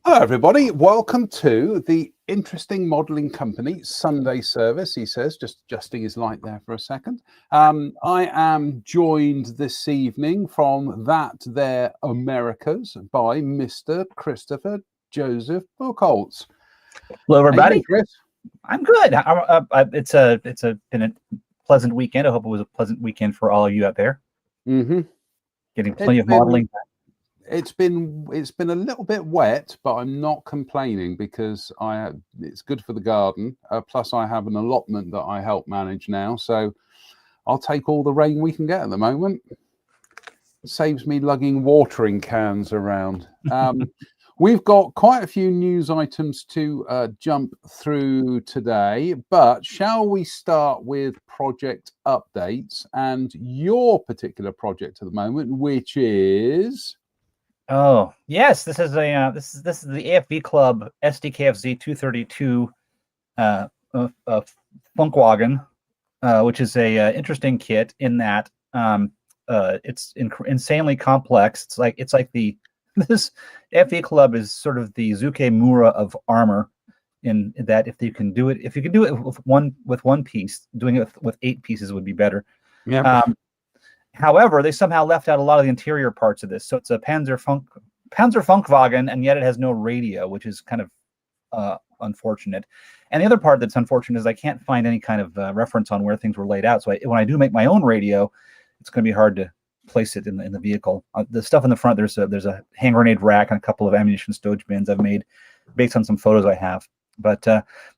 Hello, everybody. Welcome to the Interesting Modeling Company Sunday service. He says, just adjusting his light there for a second. I am joined this evening from that there Americas by Mr. Christopher Joseph Buchholz. Hello, everybody. Hey, Chris. I'm good. It's been a pleasant weekend. I hope it was a pleasant weekend for all of you out there. Mm-hmm. Getting plenty of modeling. It's been a little bit wet, but I'm not complaining because it's good for the garden. Plus, I have an allotment that I help manage now, so I'll take all the rain we can get at the moment. It saves me lugging watering cans around. We've got quite a few news items to jump through today, but shall we start with project updates and your particular project at the moment, which is? Oh yes, this is a this is the AFV Club SDKFZ 232 Funkwagen, which is a interesting kit in that it's insanely complex. It's like this AFV Club is sort of the Zuke-Mura of armor, in that if you can do it with one piece, doing it with 8 pieces would be better. Yeah. However, they somehow left out a lot of the interior parts of this. So it's a Panzer Funkwagen, and yet it has no radio, which is kind of unfortunate. And the other part that's unfortunate is I can't find any kind of reference on where things were laid out. So when I do make my own radio, it's going to be hard to place it in the vehicle. The stuff in the front, there's a hand grenade rack and a couple of ammunition stowage bins I've made based on some photos I have. But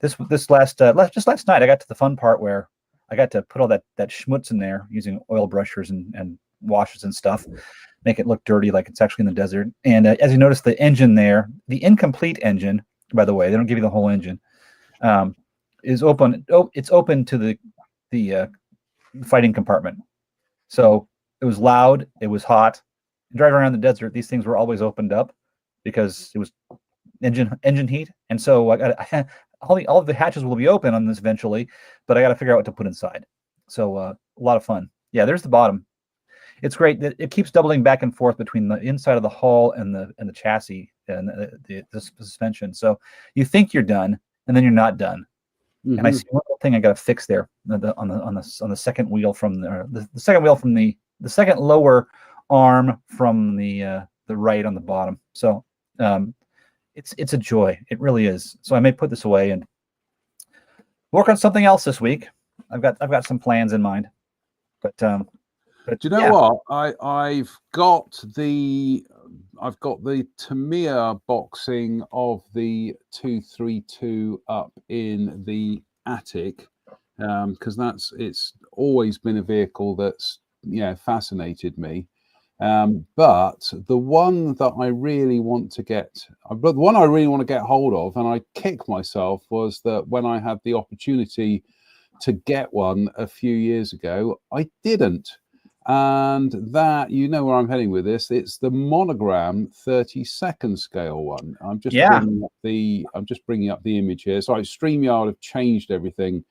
just last night, I got to the fun part where I got to put all that schmutz in there using oil brushers and washes and stuff, make it look dirty like it's actually in the desert. And as you notice, the engine there, the incomplete engine, by the way, they don't give you the whole engine, is open. Oh, it's open to the fighting compartment. So it was loud, it was hot. Driving around the desert, these things were always opened up because it was engine heat. And so all of the hatches will be open on this eventually, but I got to figure out what to put inside. So a lot of fun. Yeah, there's the bottom. It's great that it keeps doubling back and forth between the inside of the hull and the chassis and the suspension. So you think you're done, and then you're not done. Mm-hmm. And I see one little thing I got to fix there on the second wheel from the second wheel from the second lower arm from the right on the bottom. So it's a joy. It really is. So I may put this away and work on something else this week. I've got some plans in mind. But do you know what? I've got the Tamiya boxing of the 232 up in the attic because it's always been a vehicle that's fascinated me. But the one that I really want to get, hold of, and I kick myself, was that when I had the opportunity to get one a few years ago, I didn't. And that, you know where I'm heading with this. It's the Monogram 32nd scale one. I'm just bringing up the image here. Sorry, StreamYard have changed everything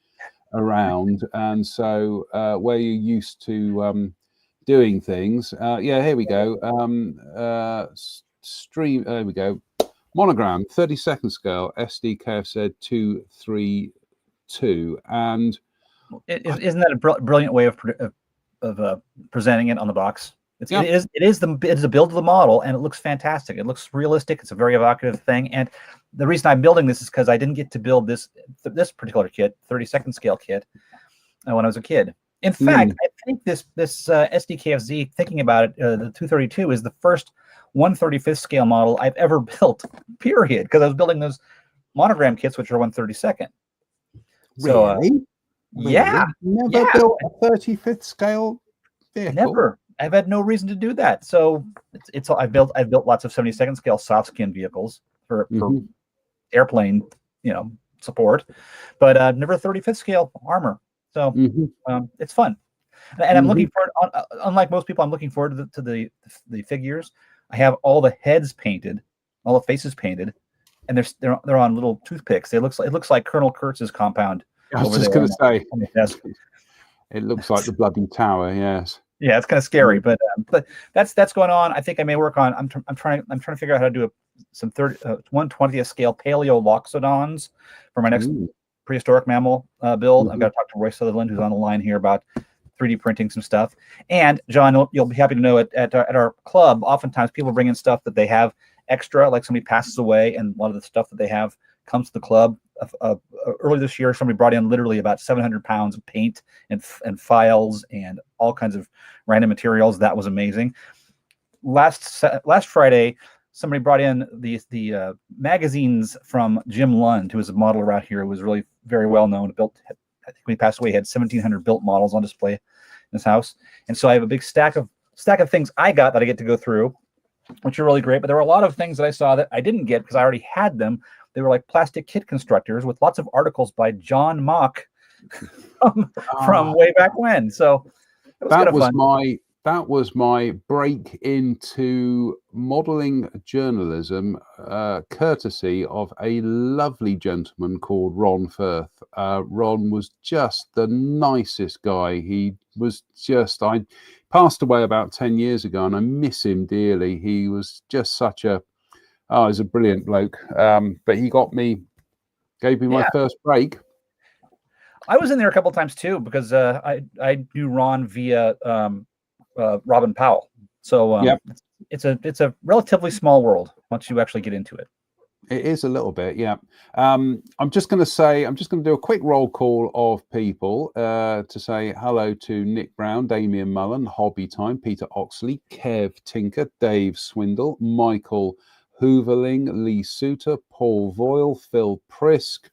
around, and so where you're used to doing things. Here we go. There we go. Monogram 32nd scale SDKFZ 232, and isn't that a brilliant way of presenting it on the box? It is the build of the model, and it looks fantastic. It looks realistic. It's a very evocative thing, and the reason I'm building this is because I didn't get to build this particular kit, 32nd scale kit, when I was a kid. In fact, I think this SDKFZ, thinking about it, the 232 is the first 1/35th scale model I've ever built, period, because I was building those Monogram kits, which are 1/32nd. So, yeah, never built a 35th scale vehicle. I've had no reason to do that. So it's I've built lots of 72nd scale soft skin vehicles for airplane, support, but never 35th scale armor. So it's fun, and I'm looking forward. Unlike most people, I'm looking forward to the figures. I have all the heads painted, all the faces painted, and they're on little toothpicks. It looks like Colonel Kurtz's compound. I was just going to say, on the desk. It looks like the bloody tower. Yes. Yeah, it's kind of scary, but that's going on. I think I may work on. I'm trying to figure out how to do some 1/20th scale paleoloxodons for my next prehistoric mammal build. I've got to talk to Roy Sutherland, who's on the line here, about 3D printing some stuff. And John, you'll be happy to know at our club, oftentimes people bring in stuff that they have extra, like somebody passes away, and a lot of the stuff that they have comes to the club. Early this year, somebody brought in literally about 700 pounds of paint and files and all kinds of random materials. That was amazing. Last Friday, somebody brought in the magazines from Jim Lund, who was a model around here, who was really very well known. Built, I think when he passed away, he had 1,700 built models on display in his house. And so I have a big stack of things I got that I get to go through, which are really great. But there were a lot of things that I saw that I didn't get because I already had them. They were like plastic kit constructors with lots of articles by John Mock from way back when. So it was kind of fun. That was my break into modeling journalism, courtesy of a lovely gentleman called Ron Firth. Ron was just the nicest guy. He was I passed away about 10 years ago, and I miss him dearly. He was just he's a brilliant bloke. But he gave me my first break. I was in there a couple of times too, because I knew Ron via Robin Powell. So it's a relatively small world once you actually get into it. It is a little bit, yeah. I'm just going to do a quick roll call of people to say hello to Nick Brown, Damian Mullen, Hobby Time, Peter Oxley, Kev Tinker, Dave Swindle, Michael Hooverling, Lee Suter, Paul Voyle, Phil Prisk,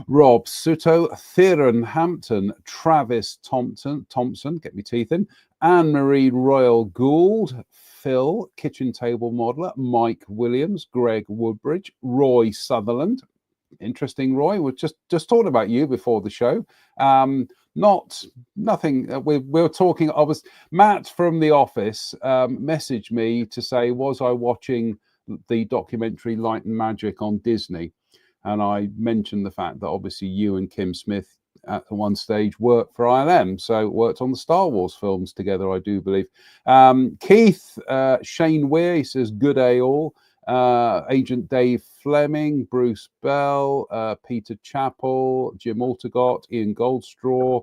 Rob Suto, Theron Hampton, Travis Thompson, get me teeth in, Anne-Marie Royal Gould, Phil, Kitchen Table Modeler, Mike Williams, Greg Woodbridge, Roy Sutherland. Interesting, Roy. We're just talking about you before the show. Nothing. We were talking. Matt from the office messaged me to say, was I watching the documentary Light and Magic on Disney? And I mentioned the fact that obviously you and Kim Smith at one stage worked for ILM, so worked on the Star Wars films together, I do believe. Keith, Shane Weir, he says, good day all. Agent Dave Fleming, Bruce Bell, Peter Chappell, Jim Altergott, Ian Goldstraw,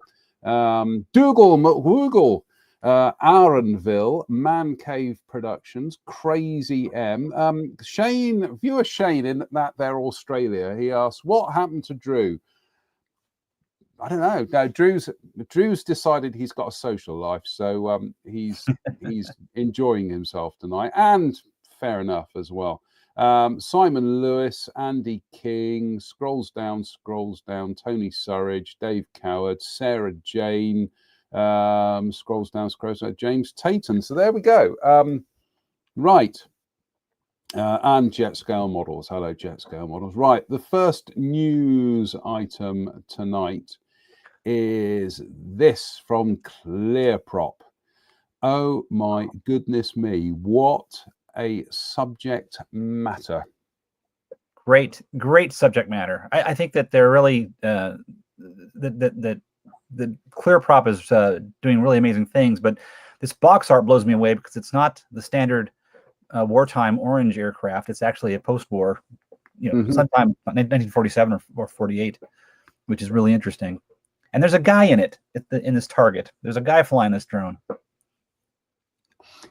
Dougal McWoogle, Aaronville, Man Cave Productions, Crazy M. Viewer Shane in that there Australia, he asks, what happened to Drew? I don't know. No, Drew's decided he's got a social life, so he's enjoying himself tonight, and fair enough as well. Simon Lewis, Andy King, scrolls down, Tony Surridge, Dave Coward, Sarah Jane, scrolls down, James Tayton. So there we go. Right. And Jet Scale Models. Hello, Jet Scale Models. Right. The first news item tonight is this from ClearProp. Oh my goodness me, what a subject matter. Great subject matter. I think that they're really that the ClearProp is doing really amazing things, but this box art blows me away because it's not the standard wartime orange aircraft. It's actually a post-war, sometime 1947 or 48, which is really interesting. And there's a guy in it in this target. There's a guy flying this drone.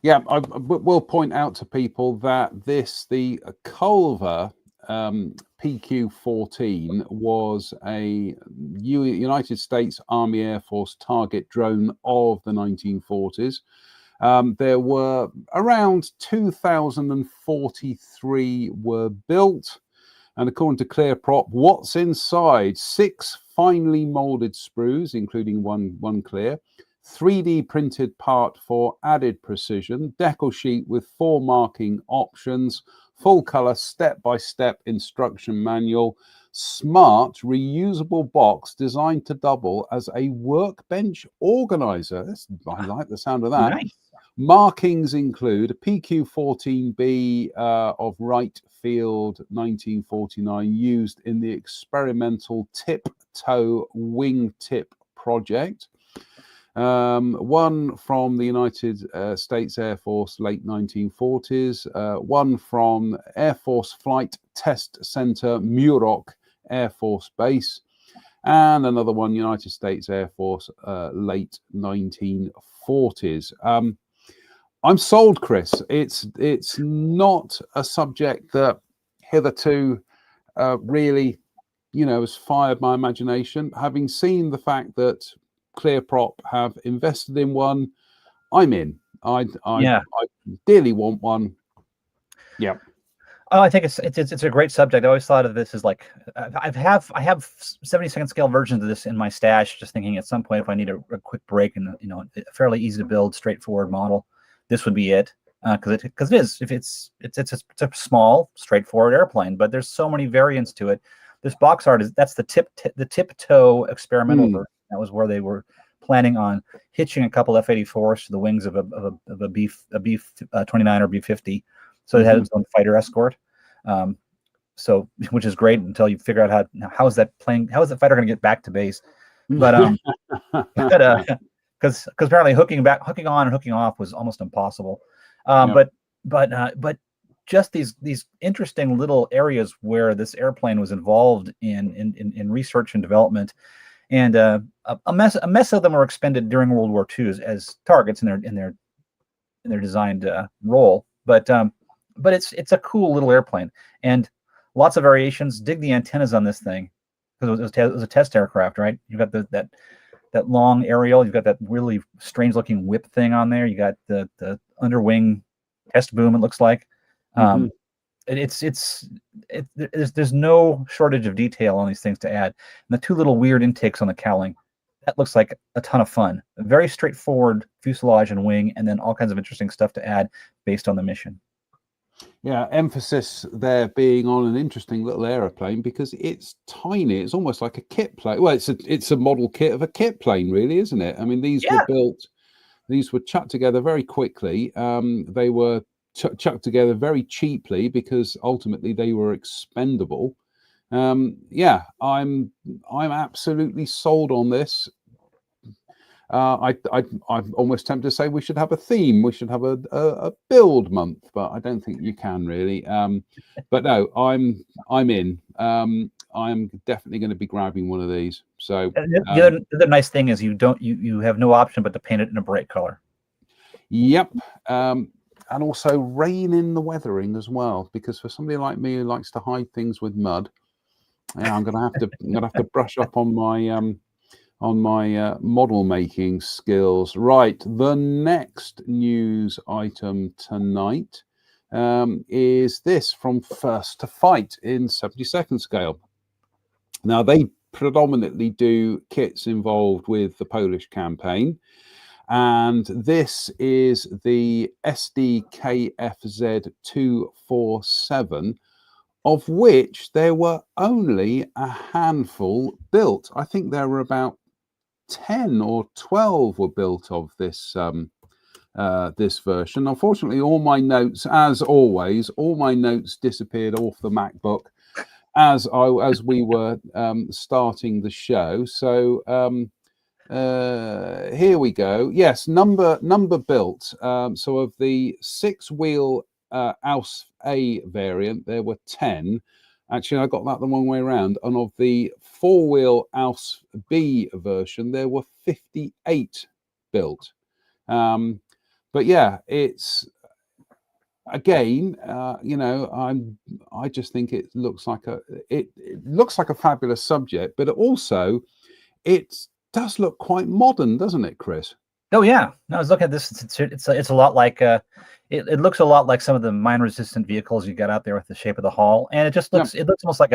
Yeah, I will point out to people that the Culver PQ-14 was a United States Army Air Force target drone of the 1940s. There were around 2,043 were built. And according to ClearProp, what's inside? 6 finely molded sprues, including one clear, 3D printed part for added precision, decal sheet with 4 marking options, full color step-by-step instruction manual, smart reusable box designed to double as a workbench organizer. I like the sound of that. Nice. Markings include a PQ14B of Wright Field 1949 used in the experimental tip-toe wingtip project. One from the United States Air Force late 1940s, one from Air Force Flight Test Center, Muroc Air Force Base, and another one, United States Air Force, late 1940s. I'm sold, Chris. It's not a subject that hitherto really, has fired my imagination. Having seen the fact that ClearProp have invested in one, I'm in. I dearly want one. Yeah. Oh, I think it's a great subject. I always thought of this as like I have 72nd scale versions of this in my stash. Just thinking at some point if I need a quick break and a fairly easy to build, straightforward model, this would be it. Because it is. If it's a small, straightforward airplane, but there's so many variants to it. This box art that's the tip-toe experimental version. That was where they were planning on hitching a couple F-84s to the wings of a B-29 or B-50, so it had its own fighter escort. So which is great until you figure out how is that fighter going to get back to base? But because apparently hooking on and hooking off was almost impossible. But just these interesting little areas where this airplane was involved in research and development, and a mess of them were expended during World War II as targets in their designed role. But it's a cool little airplane, and lots of variations. Dig the antennas on this thing because it was a test aircraft, right? You've got that long aerial. You've got that really strange looking whip thing on there. You got the underwing test boom. It looks like. There's no shortage of detail on these things to add. And the 2 little weird intakes on the cowling, that looks like a ton of fun. A very straightforward fuselage and wing, and then all kinds of interesting stuff to add based on the mission. Yeah, emphasis there being on an interesting little aeroplane because it's tiny. It's almost like a kit plane. Well, it's a model kit of a kit plane, really, isn't it? I mean, these were chucked together very quickly. They were chucked together very cheaply because ultimately they were expendable. I'm absolutely sold on this. I'm almost tempted to say we should have a theme. We should have a build month, but I don't think you can really. But no, I'm in. I'm definitely going to be grabbing one of these. So the other nice thing is you have no option but to paint it in a bright color. Yep. And also rein in the weathering as well, because for somebody like me who likes to hide things with mud, I'm gonna have to brush up on my model making skills. Right, the next news item tonight is this from First to Fight in 72nd scale. Now they predominantly do kits involved with the Polish campaign. And this is the SDKFZ 247, of which there were only a handful built. I think there were about 10 or 12 were built of this this version. Unfortunately, all my notes, as always, disappeared off the MacBook as we were starting the show. So here we go. Yes, number built. So of the 6-wheel Aus A variant, there were 10. Actually, I got that the wrong way around. And of the 4-wheel Aus B version, there were 58 built. But yeah, it's again, I just think it looks like a fabulous subject, but it does look quite modern, doesn't it, Chris? Oh yeah, no, I was looking at this. It's a lot like it looks a lot like some of the mine resistant vehicles you got out there with the shape of the hull, and it just looks almost like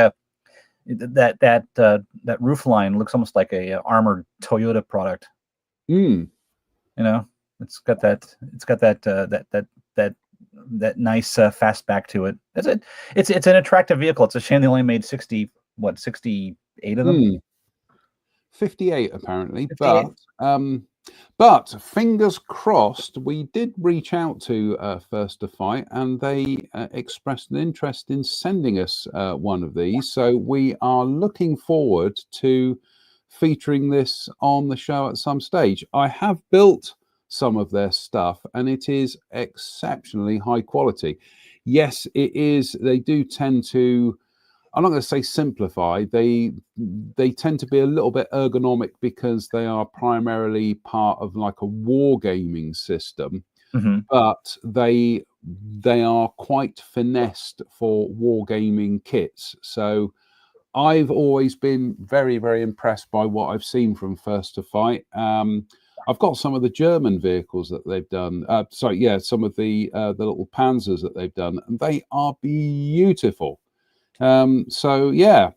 that roof line looks almost like a armored Toyota product. You know, it's got that that nice fastback to it. It's an attractive vehicle. It's a shame they only made 68 of them. 58 apparently, 58? but fingers crossed. We did reach out to First to Fight, and they expressed an interest in sending us one of these. So we are looking forward to featuring this on the show at some stage. I have built some of their stuff, and it is exceptionally high quality. Yes, it is. They do tend to, I'm not going to say simplify. They tend to be a little bit ergonomic because they are primarily part of like a wargaming system, but they are quite finessed for wargaming kits. So I've always been very, very impressed by what I've seen from First to Fight. I've got some of the German vehicles that they've done. Some of the little Panzers that they've done, and they are beautiful. So yeah,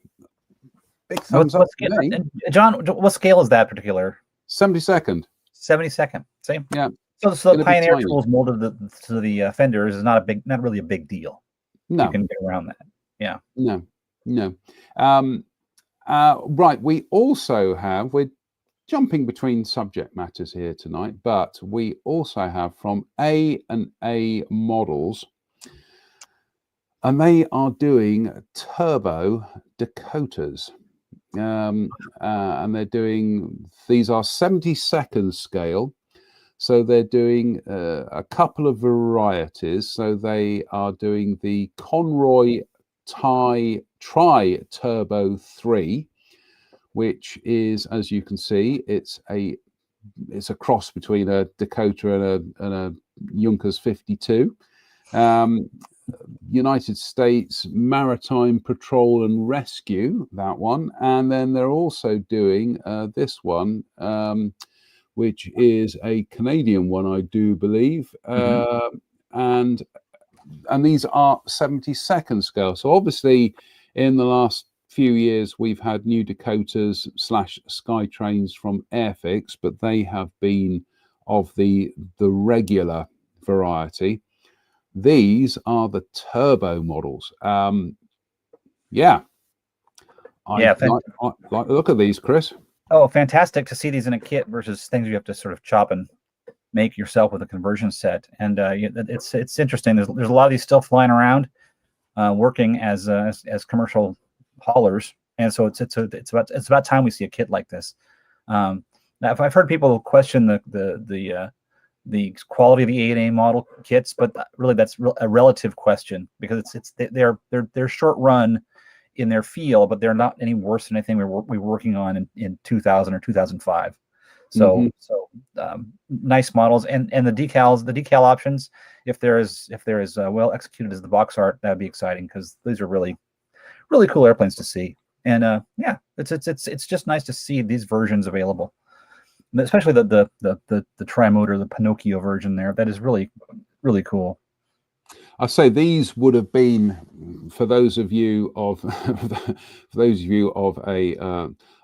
big thumbs up to me. John, what scale is that particular? 72nd. 72nd. Same. Yeah. So the Pioneer tools molded to the fenders is not really a big deal. No, you can get around that. Yeah. No. Right. We also have. We're jumping between subject matters here tonight, but we also have from A&A Models. And they are doing turbo Dakotas. And they're doing, these are 72nd scale. So they're doing a couple of varieties. So they are doing the Conroy Tri Turbo 3, which is, as you can see, it's a cross between a Dakota and a Junkers 52. United States Maritime Patrol and Rescue, that one, and then they're also doing this one, which is a Canadian one, I do believe, and these are 72nd scale. So obviously, in the last few years, we've had new Dakotas / Skytrains from Airfix, but they have been of the regular variety. These are the turbo models. I like the look of these, Chris. Oh, fantastic to see these in a kit versus things you have to sort of chop and make yourself with a conversion set. And it's interesting. There's a lot of these still flying around, working as commercial haulers, and so it's about time we see a kit like this. Now, if I've heard people question the quality of the A&A model kits, but really that's a relative question, because they're short run in their field, but they're not any worse than anything we were working on in 2000 or 2005. So nice models, and the decal options, if there is well executed as the box art, that'd be exciting, because these are really cool airplanes to see. And it's just nice to see these versions available, especially the tri-motor, the Pinocchio version there. That is really cool. I say these would have been, for those of you of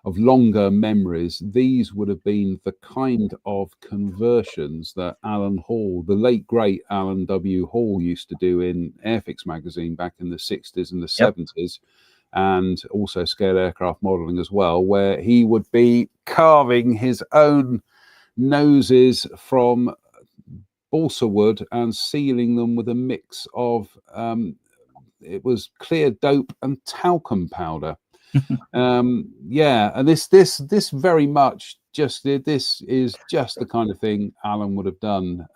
of longer memories, these would have been the kind of conversions that Alan Hall, the late great Alan W. Hall, used to do in Airfix magazine back in the 60s and the 70s. And also scale aircraft modeling as well, where he would be carving his own noses from balsa wood and sealing them with a mix of it was clear dope and talcum powder. And this very much this is just the kind of thing Alan would have done.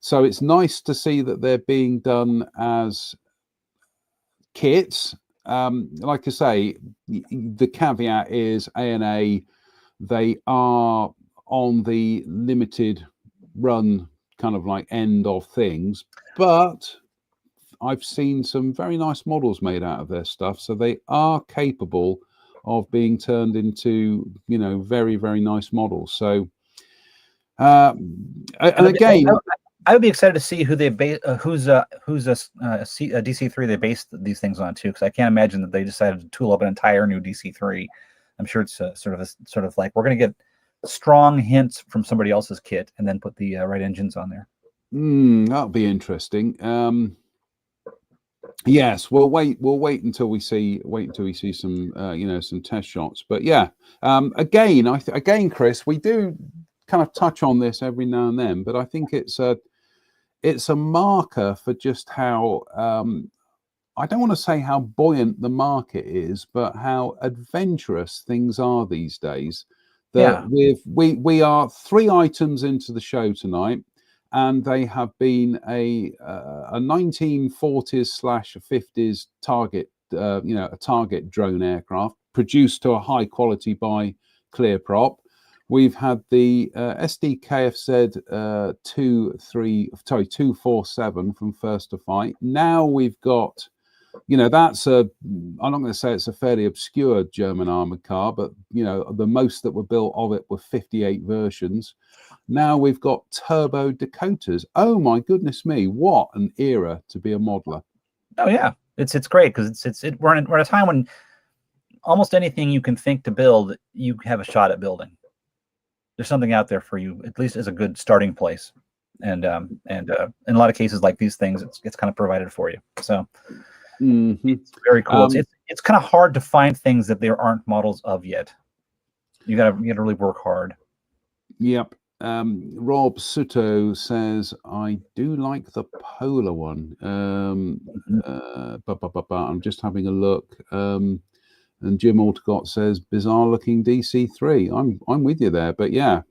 So it's nice to see that they're being done as kits. Like I say, the caveat is A&A, they are on the limited run kind of like end of things, but I've seen some very nice models made out of their stuff, so they are capable of being turned into, very, very nice models. So and again, I would be excited to see who they who's a DC3 they based these things on too, because I can't imagine that they decided to tool up an entire new DC3. I'm sure it's sort of like, we're going to get strong hints from somebody else's kit and then put the right engines on there. That'll be interesting. Yes, we'll wait until we see some some test shots. But yeah, again, Chris, we do kind of touch on this every now and then, but I think it's a marker for just how I don't want to say how buoyant the market is, but how adventurous things are these days. That we are 3 items into the show tonight, and they have been a 1940s/50s target, a target drone aircraft produced to a high quality by Clearprop. We've had the SDKFZ 247 from First to Fight. Now we've got, that's I'm not going to say it's a fairly obscure German armored car, but the most that were built of it were 58 versions. Now we've got turbo Dakotas. Oh my goodness me, what an era to be a modeler. Oh yeah, it's great because we're in a time when almost anything you can think to build, you have a shot at building. There's something out there for you, at least as a good starting place, and in a lot of cases like these things, it's kind of provided for you. So it's very cool. It's kind of hard to find things that there aren't models of yet. You gotta really work hard. Yep. Rob Suto says, I do like the polar one. I'm just having a look. And Jim Alticott says, bizarre looking DC3. I'm with you there. But yeah,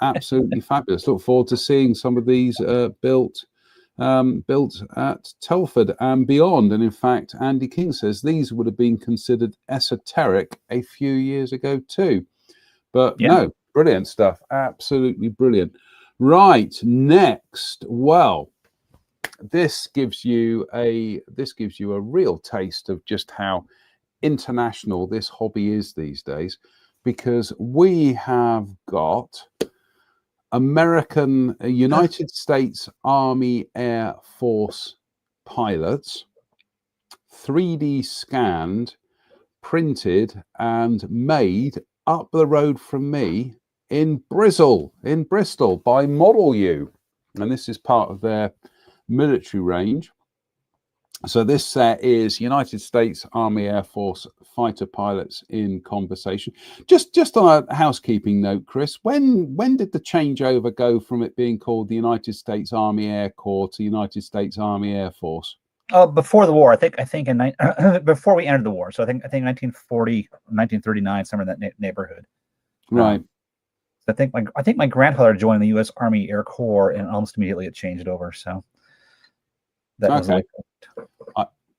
absolutely fabulous. Look forward to seeing some of these built at Telford and beyond. And in fact, Andy King says these would have been considered esoteric a few years ago too. But no, brilliant stuff. Absolutely brilliant. Right, next. Well, this gives you a real taste of just how international this hobby is these days, because we have got United States Army Air Force pilots, 3D scanned, printed and made up the road from me in Bristol by Model U, and this is part of their military range. So this set is United States Army Air Force fighter pilots in conversation. Just on a housekeeping note, Chris, when did the changeover go from it being called the United States Army Air Corps to United States Army Air Force? Before the war, I think before we entered the war. So I think 1940, 1939, somewhere in that neighborhood. Right. I think my grandfather joined the U.S. Army Air Corps, and almost immediately it changed over. So that was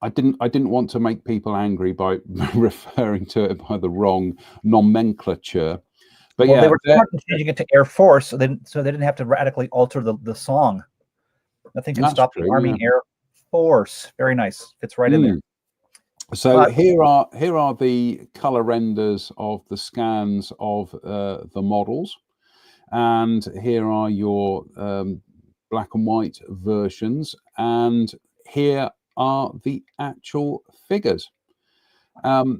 I didn't want to make people angry by referring to it by the wrong nomenclature. But they were changing it to Air Force, so they didn't have to radically alter the song. Nothing can stop the Army Air Force. Very nice. Fits right in there. So here are the color renders of the scans of the models, and here are your black and white versions, and here are the actual figures. I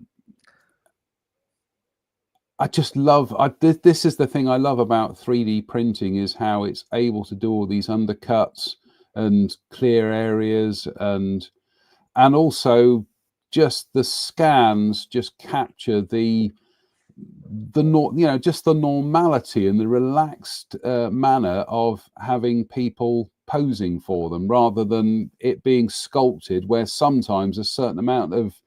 just love this is the thing I love about 3D printing, is how it's able to do all these undercuts and clear areas, and also just the scans just capture the normality and the relaxed manner of having people posing for them, rather than it being sculpted, where sometimes a certain amount of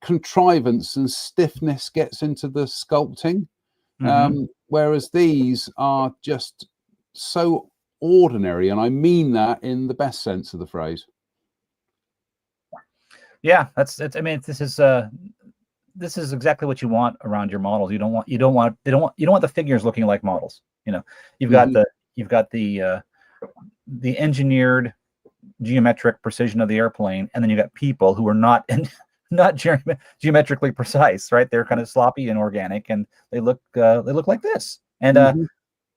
contrivance and stiffness gets into the sculpting, whereas these are just so ordinary, and I mean that in the best sense of the phrase. Yeah, I mean, this is exactly what you want around your models. You don't want the figures looking like models. You've got the engineered geometric precision of the airplane, and then you got people who are not geometrically precise, right? They're kind of sloppy and organic, and they look like this. And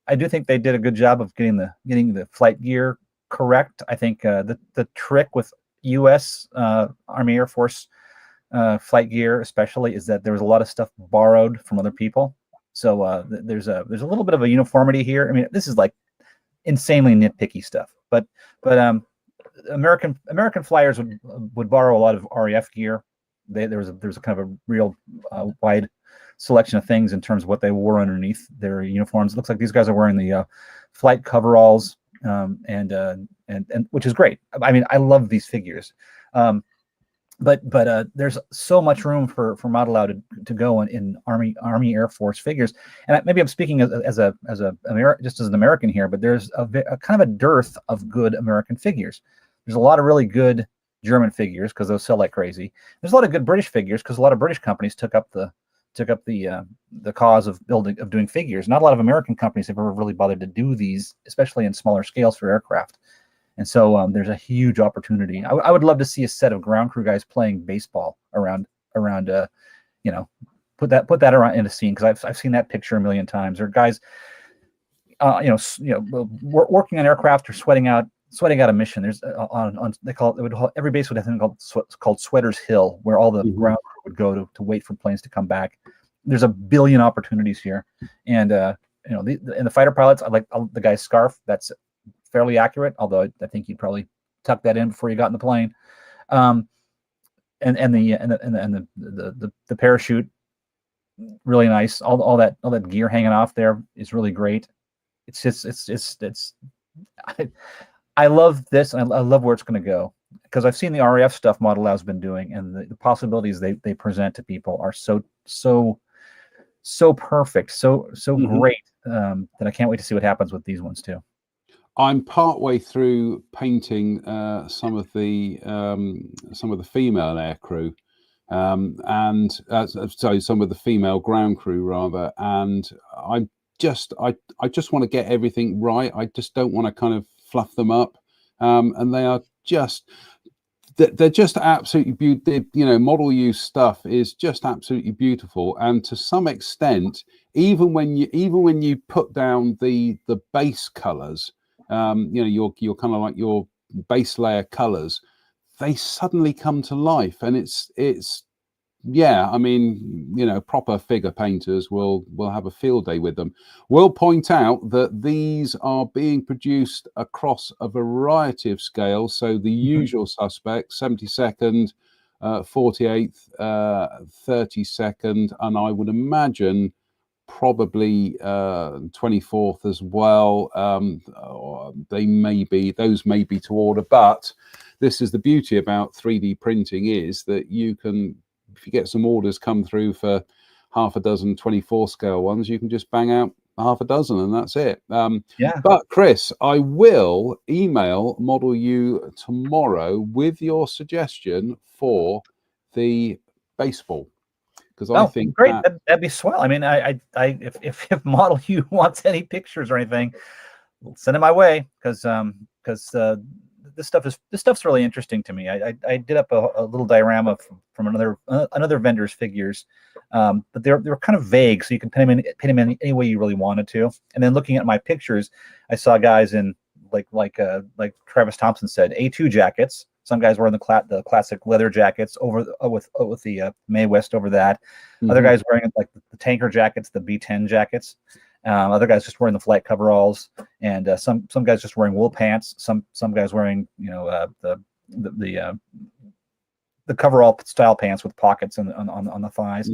I do think they did a good job of getting the flight gear correct. I think the trick with U.S. Army Air Force flight gear, especially, is that there was a lot of stuff borrowed from other people. So there's a little bit of a uniformity here. I mean, this is like insanely nitpicky stuff, but American flyers would borrow a lot of RAF gear. There was a kind of a real wide selection of things in terms of what they wore underneath their uniforms. It looks like these guys are wearing the flight coveralls, and which is great. I mean, I love these figures. But there's so much room for Modelow to go in Army Air Force figures, and maybe I'm speaking just as an American here, but there's a kind of a dearth of good American figures. There's a lot of really good German figures because those sell like crazy. There's a lot of good British figures because a lot of British companies took up the cause of doing figures. Not a lot of American companies have ever really bothered to do these, especially in smaller scales for aircraft. And so there's a huge opportunity. I would love to see a set of ground crew guys playing baseball around put that around in a scene, because I've seen that picture a million times. Or guys, working on aircraft or sweating out a mission. There's every base would have something called Sweater's Hill, where all the ground crew would go to wait for planes to come back. There's a billion opportunities here, and the fighter pilots, I like the guy's scarf. That's fairly accurate, although I think you'd probably tuck that in before you got in the plane. And the parachute, really nice. All that gear hanging off there is really great. I love this, and I love where it's going to go, because I've seen the RAF stuff Modelow's been doing, and the possibilities they present to people are so perfect, so great, that I can't wait to see what happens with these ones too. I'm partway through painting some of the female air crew, and some of the female ground crew rather. And I just want to get everything right. I just don't want to kind of fluff them up. And they're just absolutely beautiful. Model U stuff is just absolutely beautiful. And to some extent, even when you put down the base colors, your kind of like your base layer colors, they suddenly come to life. And it's I mean, proper figure painters will have a field day with them. We'll point out that these are being produced across a variety of scales. So the usual suspects: 72nd, 48th, 32nd, and I would imagine probably 24th as well. Those may be to order, but this is the beauty about 3D printing, is that you can, if you get some orders come through for half a dozen 24 scale ones, you can just bang out half a dozen and that's it. But Chris, I will email Model U tomorrow with your suggestion for the baseball, because I think great. That'd be swell. I mean, if Model U wants any pictures or anything, send them my way, because this stuff's really interesting to me. I did up a little diorama from another vendor's figures, but they were kind of vague, so you can paint them in any way you really wanted to. And then looking at my pictures, I saw guys in like Travis Thompson said, A2 jackets. Some guys wearing the classic leather jackets with the Mae West over that. Other guys wearing like the tanker jackets, the B-10 jackets. Other guys just wearing the flight coveralls, and some guys just wearing wool pants. Some guys wearing the coverall style pants with pockets on the thighs.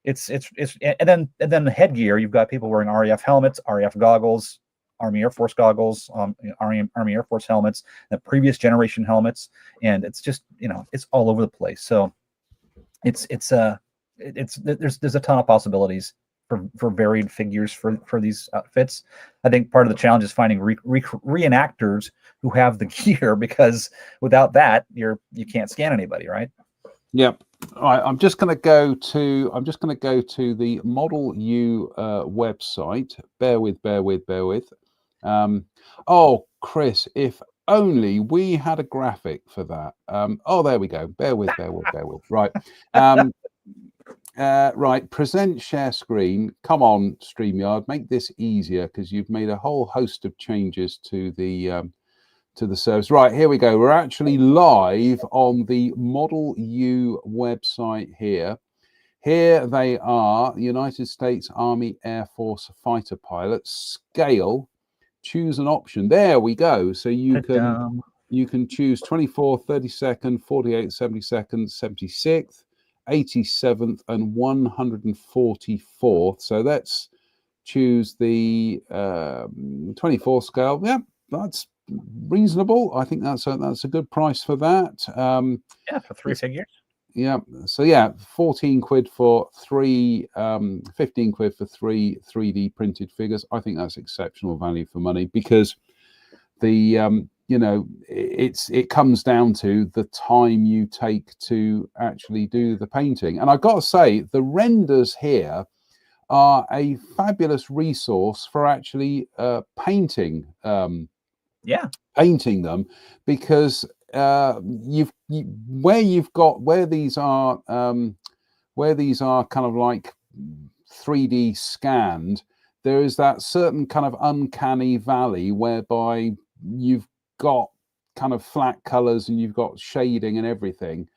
It's and then the headgear. You've got people wearing RAF helmets, RAF goggles, Army Air Force goggles, Army Air Force helmets, the previous generation helmets, and it's just it's all over the place. So there's a ton of possibilities for varied figures for these outfits. I think part of the challenge is finding reenactors who have the gear, because without that, you can't scan anybody, right? Yep. All right. I'm just going to go to the Model U website. Bear with. Oh, Chris, if only we had a graphic for that. Oh, there we go. Bear with. Right. Right, present share screen. Come on, StreamYard, make this easier, because you've made a whole host of changes to the to the service. Right, here we go. We're actually live on the Model U website here. Here they are, United States Army Air Force fighter pilots. Scale, choose an option. There we go. So you can choose 24th, 32nd, 48th, 72nd, 76th, 87th, and 144th. So let's choose the 24th scale. Yeah, that's reasonable. I think that's a good price for that. Yeah, for 3 figures. Yeah, so yeah, 14 quid for 3, 15 quid for 3 3D printed figures. I think that's exceptional value for money, because the it comes down to the time you take to actually do the painting. And I've got to say, the renders here are a fabulous resource for actually painting painting them, because where these are kind of like 3D scanned, there is that certain kind of uncanny valley whereby you've got kind of flat colors and you've got shading and everything,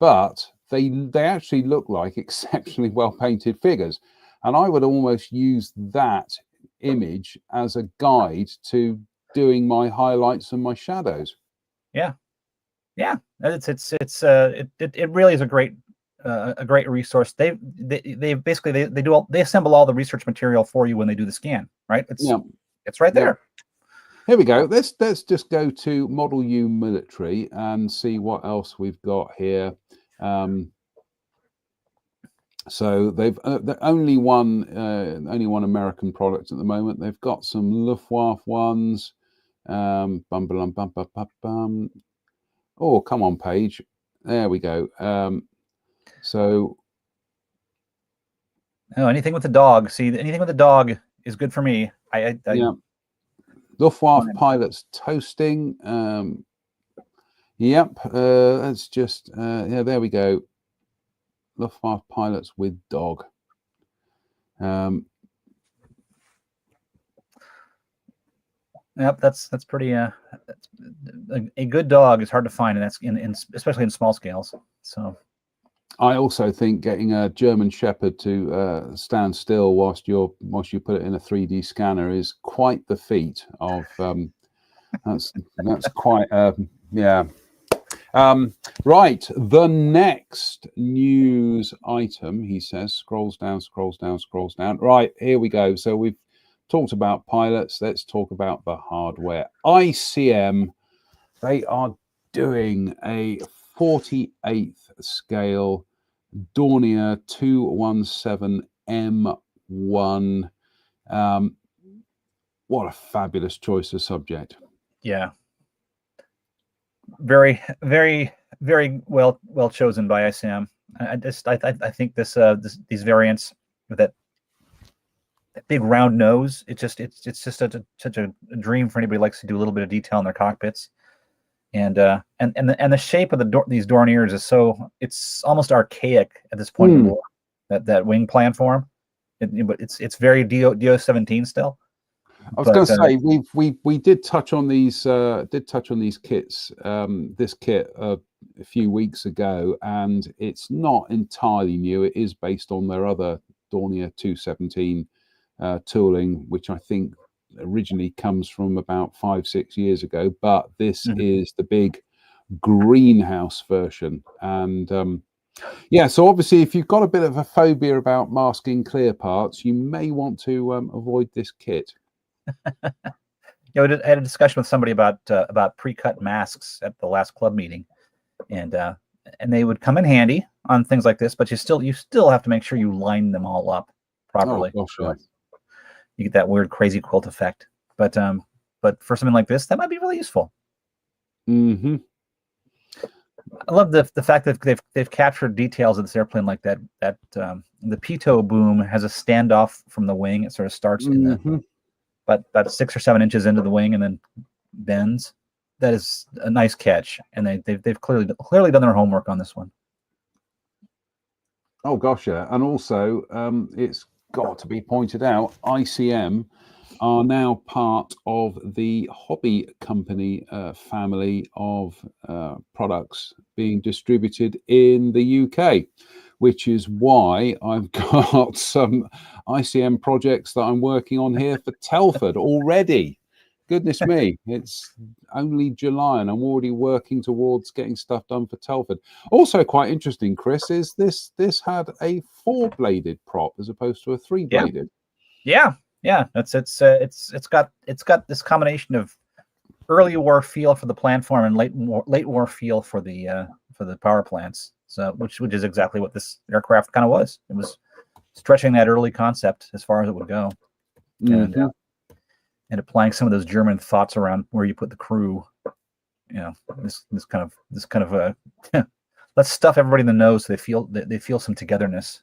but they actually look like exceptionally well painted figures. And I would almost use that image as a guide to doing my highlights and my shadows. Yeah, it really is a great resource. They basically they assemble all the research material for you when they do the scan, right? It's right there. Here we go. Let's just go to Model U military and see what else we've got here. So they've only one American product at the moment. They've got some Luftwaffe ones. Oh, come on, page. There we go. So, anything with the dog. See, anything with the dog is good for me. Yeah. Luftwaffe pilots toasting. Yep. Let's just there we go. Luftwaffe pilots with dog. Yep, that's pretty. A good dog is hard to find, and that's especially in small scales. So, I also think getting a German Shepherd to stand still whilst you put it in a 3D scanner is quite the feat of. That's quite yeah. Right, the next news item, he says, scrolls down. Right, here we go. So we've talked about pilots. Let's talk about the hardware. ICM, they are doing a 48th scale Dornier 217M1. What a fabulous choice of subject. Yeah. Very, very, very well chosen by ICM. I think these variants with that big round nose, it's just such a dream for anybody who likes to do a little bit of detail in their cockpits. And the shape of these Dorniers is it's almost archaic at this point in the war. That wing plan form, but it's very DO-17 still. I was going to say we did touch on these kits, this kit a few weeks ago, and it's not entirely new. It is based on their other Dornier 217 tooling, which I think originally comes from about 5-6 years ago. But this is the big greenhouse version, and yeah. So obviously, if you've got a bit of a phobia about masking clear parts, you may want to avoid this kit. I had a discussion with somebody about pre-cut masks at the last club meeting, and they would come in handy on things like this, but you still have to make sure you line them all up properly. Oh, gosh, you get that weird crazy quilt effect. But for something like this, that might be really useful. Mm-hmm. I love the fact that they've captured details of this airplane like that. The pitot boom has a standoff from the wing. It sort of starts in the about 6 or 7 inches into the wing and then bends. That is a nice catch, and they've clearly done their homework on this one. Oh gosh, yeah, and also it's got to be pointed out, ICM are now part of the hobby company family of products being distributed in the UK, which is why I've got some ICM projects that I'm working on here for Telford already. Goodness me, it's only July and I'm already working towards getting stuff done for Telford. Also quite interesting, Chris, is this had a 4-bladed prop as opposed to a 3-bladed. Yeah. It's got this combination of early war feel for the platform and late war feel for the power plants. So which is exactly what this aircraft kind of was. It was stretching that early concept as far as it would go, and applying some of those German thoughts around where you put the crew. This kind of let's stuff everybody in the nose so they feel some togetherness.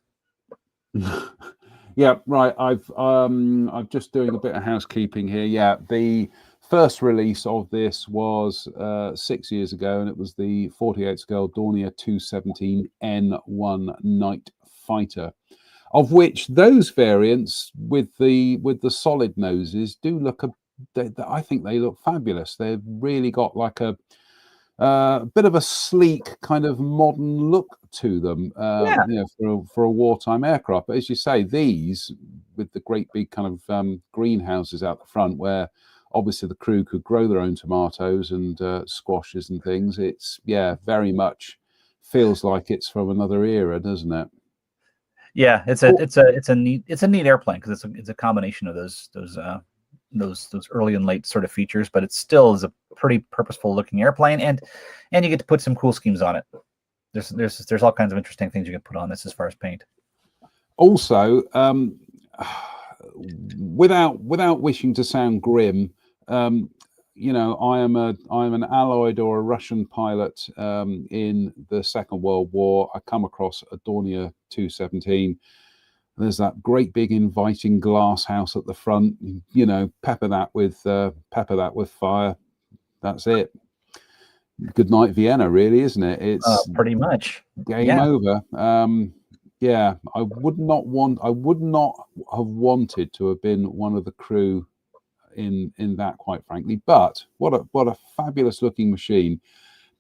Yeah, right. I'm just doing a bit of housekeeping here. Yeah, the first release of this was 6 years ago, and it was the 48 scale Dornier 217 N1 Night Fighter, of which those variants with the solid noses do look I think they look fabulous. They've really got like a bit of a sleek kind of modern look to them, for a wartime aircraft. But as you say, these with the great big kind of greenhouses out the front, where obviously the crew could grow their own tomatoes and squashes and things. It's very much feels like it's from another era, doesn't it? Yeah, it's a neat airplane because it's a combination of those early and late sort of features, but it still is a pretty purposeful looking airplane, and you get to put some cool schemes on it. There's all kinds of interesting things you can put on this as far as paint. Also, without wishing to sound grim, I'm an Allied or a Russian pilot in the Second World War. I come across a Dornier 217. There's that great big inviting glass house at the front. Pepper that with fire. That's it. Good night, Vienna. Really, isn't it? It's pretty much game over. I would not have wanted to have been one of the crew in that, quite frankly. But what a fabulous looking machine.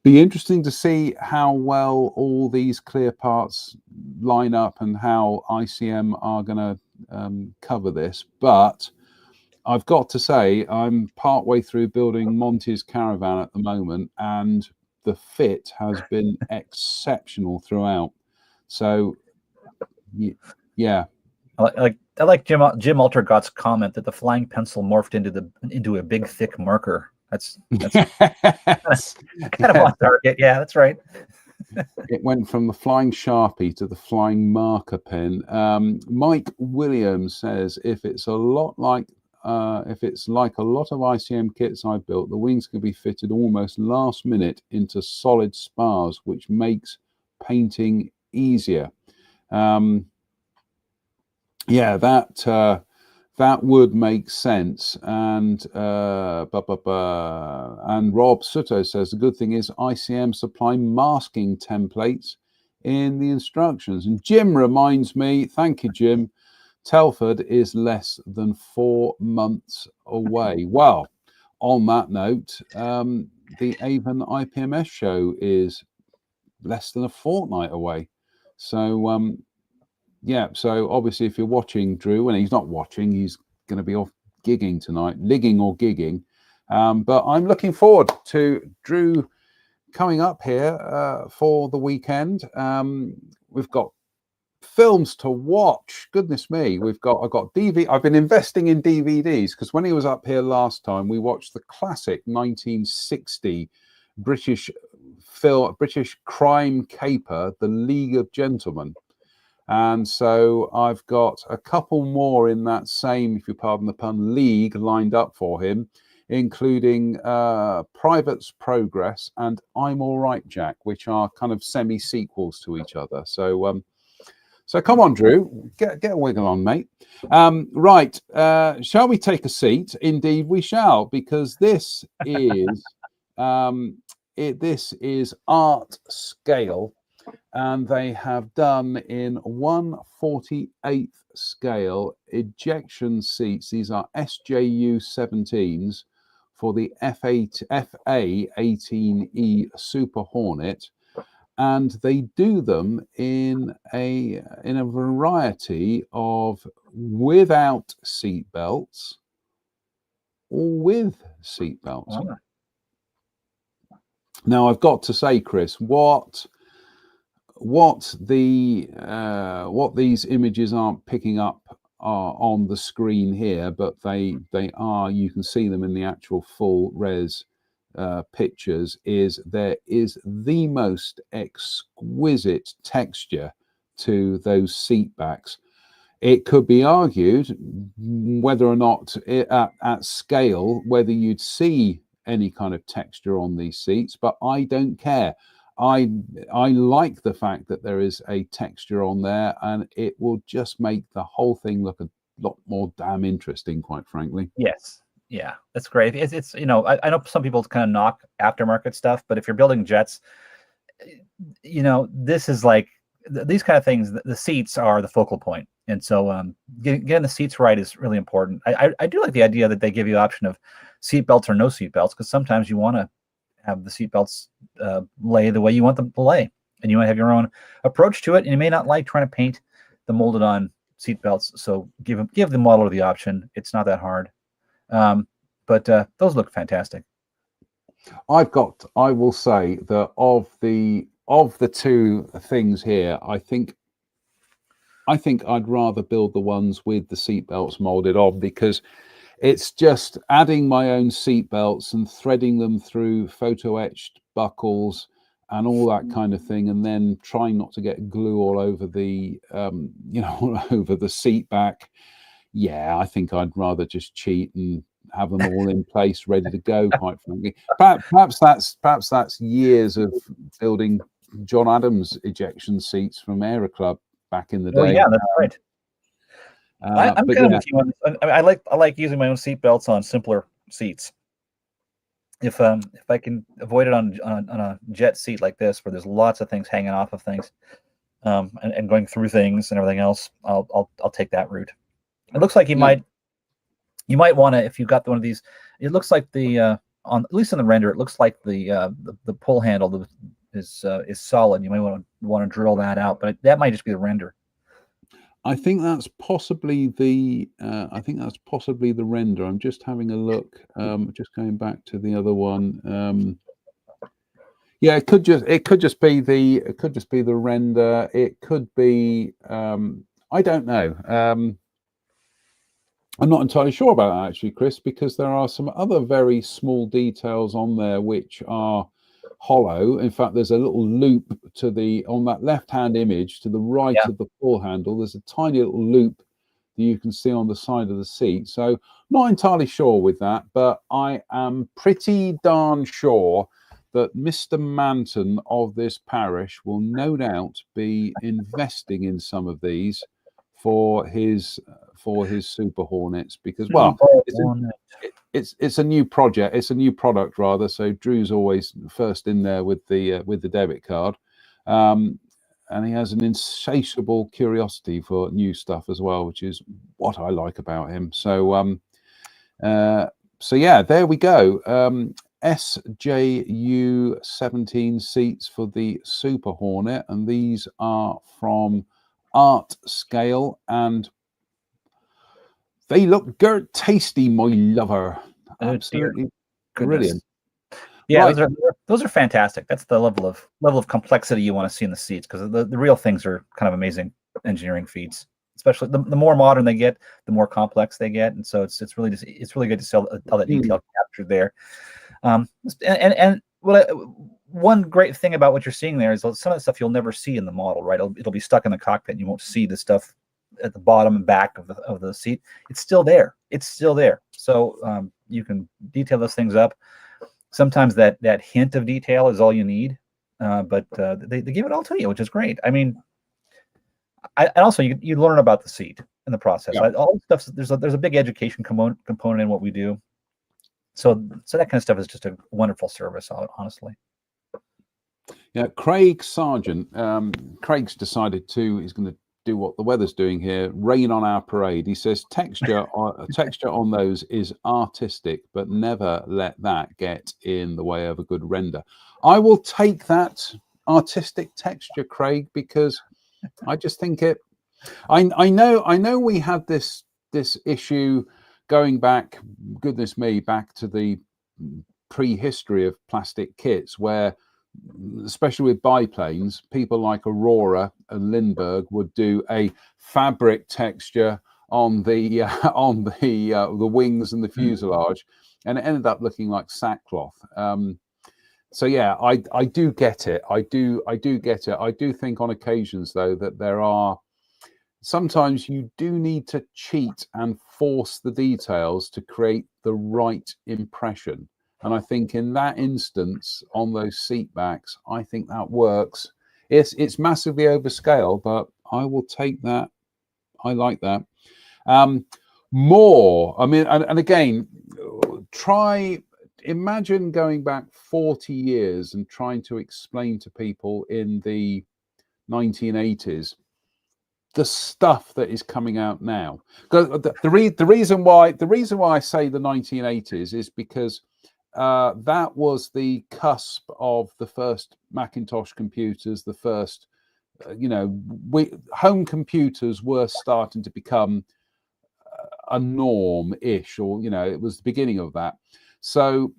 Be interesting to see how well all these clear parts line up and how ICM are going to cover this. But I've got to say, I'm partway through building Monty's caravan at the moment, and the fit has been exceptional throughout. So, yeah. I like Jim Altergott's comment that the flying pencil morphed into a big thick marker. That's kind of on target. Yeah, that's right. It went from the flying Sharpie to the flying marker pen. Mike Williams says, if it's like a lot of ICM kits I built, the wings can be fitted almost last minute into solid spars, which makes painting easier. That would make sense. And Rob Soto says the good thing is ICM supply masking templates in the instructions. And Jim reminds me, thank you, Jim, Telford is less than 4 months away. Well, on that note, the Avon IPMS show is less than a fortnight away. So so obviously if you're watching Drew, and he's not watching, he's going to be off gigging tonight, ligging or gigging. But I'm looking forward to Drew coming up here for the weekend. We've got films to watch. Goodness me, I've got DVD. I've been investing in DVDs because when he was up here last time, we watched the classic 1960 British crime caper, The League of Gentlemen. And so I've got a couple more in that same, if you pardon the pun, league lined up for him, including Private's Progress and I'm All Right, Jack, which are kind of semi-sequels to each other. So so come on, Drew, get a wiggle on, mate. Right, shall we take a seat? Indeed we shall, because this is this is art scale. and they have done in 1/48th scale ejection seats. These are SJU 17s for the FA18E Super Hornet, and they do them in a variety of without seat belts or with seat belts. Oh. Now, I've got to say, Chris, what these images aren't picking up on the screen here, but they are. You can see them in the actual full res pictures. There is the most exquisite texture to those seat backs. It could be argued whether or not at scale whether you'd see any kind of texture on these seats, but I don't care. I like the fact that there is a texture on there, and it will just make the whole thing look a lot more damn interesting, quite frankly. Yes. Yeah, that's great. It's you know, I know some people kind of knock aftermarket stuff, but if you're building jets, you know, this is like these kind of things. The seats are the focal point, and so getting the seats right is really important. I do like the idea that they give you the option of seat belts or no seat belts, because sometimes you want to have the seat belts lay the way you want them to lay, and you might have your own approach to it, and you may not like trying to paint the molded on seat belts. So give the modeler the option. It's not that hard. But those look fantastic. I will say that of the two things here, I think I'd rather build the ones with the seatbelts molded on, because it's just adding my own seatbelts and threading them through photo etched buckles and all that kind of thing, and then trying not to get glue all over the all over the seat back. Yeah, I think I'd rather just cheat and have them all in place, ready to go. Quite frankly, perhaps that's years of building John Adams ejection seats from Aero Club back in the day. Oh yeah, that's right. I'm kind of with you on this. I like using my own seat belts on simpler seats. If I can avoid it on a jet seat like this, where there's lots of things hanging off of things, and going through things and everything else, I'll take that route. It looks like you might want to, if you got one of these. It looks like the on, at least in the render, it looks like the pull handle is solid. You might want to drill that out, but that might just be the render. I think that's possibly the render. I'm just having a look. Just going back to the other one. Yeah, it could just be the render. It could be. I don't know. I'm not entirely sure about that, actually, Chris, because there are some other very small details on there which are hollow. In fact, there's a little loop on that left-hand image to the right of the pull handle. There's a tiny little loop that you can see on the side of the seat. So not entirely sure with that, but I am pretty darn sure that Mr. Manton of this parish will no doubt be investing in some of these for his Super Hornets, because it's a new project, it's a new product rather. So Drew's always first in there with the debit card, and he has an insatiable curiosity for new stuff as well, which is what I like about him. So so yeah, there we go. SJU 17 seats for the Super Hornet, and these are from Art Scale, and they look tasty, my lover. Absolutely brilliant. Yeah, right. Those are fantastic. That's the level of complexity you want to see in the seats, because the real things are kind of amazing engineering feats. Especially the more modern they get, the more complex they get, and so it's really good to see all that detail captured there. And one great thing about what you're seeing there is some of the stuff you'll never see in the model, right? It'll be stuck in the cockpit, and you won't see the stuff at the bottom and back of the seat. It's still there. So you can detail those things up. Sometimes that hint of detail is all you need, but they give it all to you, which is great. I mean, and also you learn about the seat in the process. Yeah. All the stuff, there's a big education component in what we do. So that kind of stuff is just a wonderful service, honestly. Yeah, Craig Sargent. Craig's decided he's going to do what the weather's doing here, rain on our parade. He says texture on those is artistic, but never let that get in the way of a good render. I will take that artistic texture, Craig, because I just think it. I know we had this issue going back, goodness me, back to the prehistory of plastic kits, where especially with biplanes, people like Aurora and Lindbergh would do a fabric texture on the the wings and the fuselage, and it ended up looking like sackcloth. So yeah, I do get it. I do get it. I do think on occasions though that there are sometimes you do need to cheat and force the details to create the right impression. And I think in that instance, on those seat backs, I think that works. It's massively overscale, but I will take that. I like that. More, I mean, and again, imagine going back 40 years and trying to explain to people in the 1980s the stuff that is coming out now. The reason why I say the 1980s is because that was the cusp of the first Macintosh computers, the first, home computers were starting to become a norm-ish, or, it was the beginning of that. So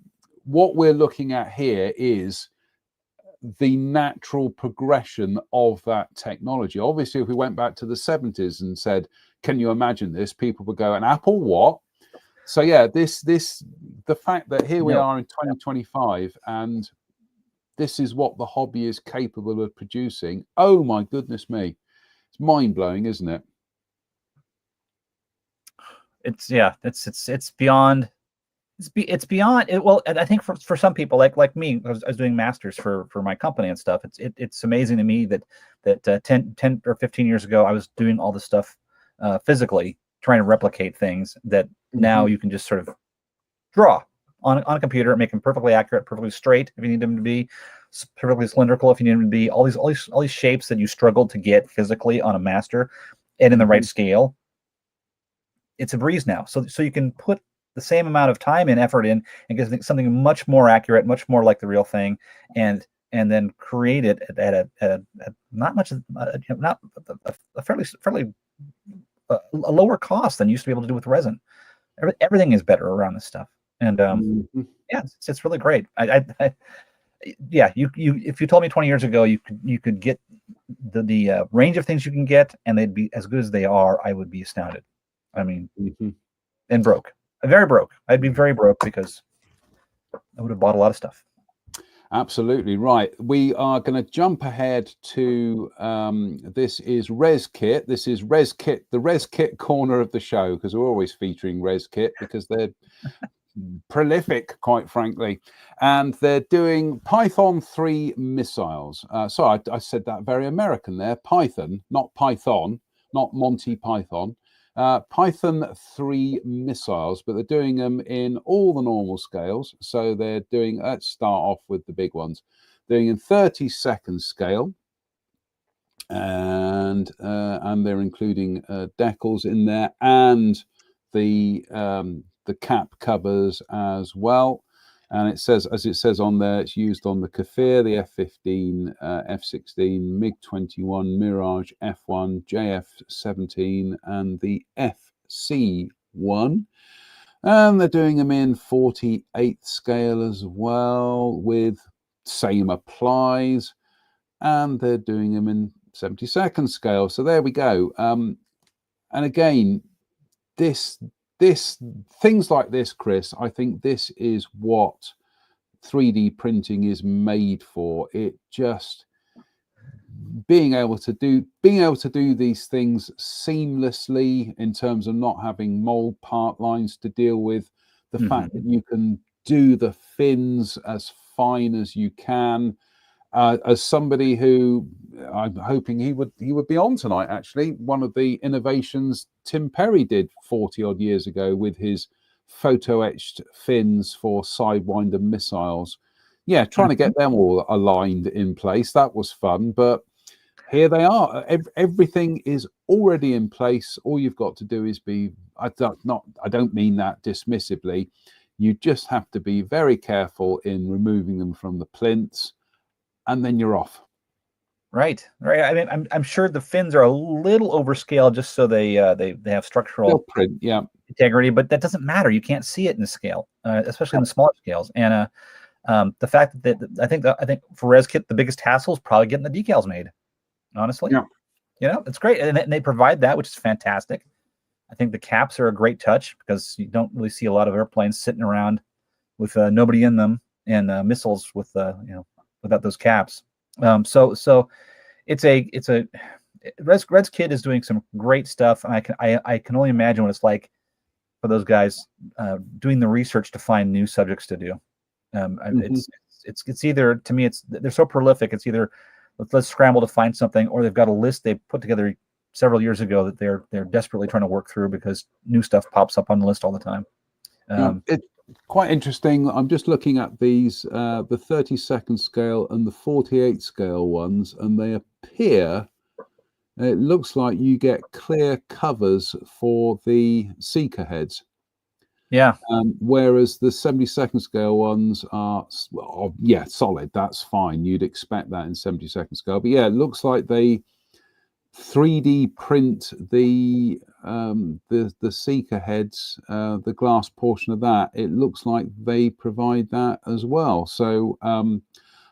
what we're looking at here is the natural progression of that technology. Obviously, if we went back to the 70s and said, can you imagine this? People would go, an Apple what? So yeah, the fact that here we are in 2025 and this is what the hobby is capable of producing. Oh my goodness me. It's mind-blowing, isn't it? It's beyond it's beyond it. Well, I think for some people like me, I was doing masters for my company and stuff. It's amazing to me that 10 or 15 years ago I was doing all this stuff physically, trying to replicate things that now you can just sort of draw on a computer, make them perfectly accurate, perfectly straight if you need them to be, perfectly cylindrical if you need them to be. All these shapes that you struggled to get physically on a master and in the right scale. It's a breeze now. So you can put the same amount of time and effort in and get something much more accurate, much more like the real thing, and then create it at a not much, not a fairly a lower cost than you used to be able to do with resin. Everything is better around this stuff, and yeah, it's really great. Yeah, if you told me 20 years ago you could get the range of things you can get and they'd be as good as they are, I would be astounded. I mean, and broke. Very broke. I'd be very broke because I would have bought a lot of stuff. Absolutely right. We are going to jump ahead to this is Reskit. This is Reskit, the Reskit corner of the show, because we're always featuring Reskit because they're prolific, quite frankly, and they're doing Python 3 missiles. Sorry, I said that very American there. Python, not Python, not Monty Python. Python 3 missiles, but they're doing them in all the normal scales. So they're doing, let's start off with the big ones, doing in 30-second scale, and they're including decals in there and the cap covers as well. And it says, as it says on there, it's used on the Kafir, the F-15, F-16, MiG-21, Mirage, F-1, JF-17, and the FC-1. And they're doing them in 48th scale as well, with same applies. And they're doing them in 72nd scale. So there we go. And again, things like this, Chris, I think this is what 3D printing is made for. It just being able to do these things seamlessly in terms of not having mold part lines to deal with, the fact that you can do the fins as fine as you can. As somebody who I'm hoping he would be on tonight, actually, one of the innovations Tim Perry did 40 odd years ago with his photo etched fins for Sidewinder missiles, yeah, trying to get them all aligned in place. That was fun, but here they are. Everything is already in place. All you've got to do is be. I don't mean that dismissively. You just have to be very careful in removing them from the plinths, and then you're off. Right. I mean, I'm sure the fins are a little overscaled just so they have structural print, yeah, integrity, but that doesn't matter. You can't see it in the scale, especially in the smaller scales. And the fact that I think for Reskit, the biggest hassle is probably getting the decals made. Honestly, yeah. You know, it's great, and they provide that, which is fantastic. I think the caps are a great touch because you don't really see a lot of airplanes sitting around with nobody in them and missiles with without those caps. So it's a Reskit is doing some great stuff, and I can only imagine what it's like for those guys doing the research to find new subjects to do. It's either, to me, they're so prolific. It's either let's scramble to find something, or they've got a list they put together several years ago that they're desperately trying to work through because new stuff pops up on the list all the time. It's quite interesting. I'm just looking at these, the 32nd scale and the 48 scale ones, and they appear, it looks like you get clear covers for the seeker heads. Yeah. Whereas the 72nd scale ones are, well, yeah, solid. That's fine. You'd expect that in 72nd scale. But yeah, it looks like they 3D print the seeker heads, the glass portion of that. It looks like they provide that as well. So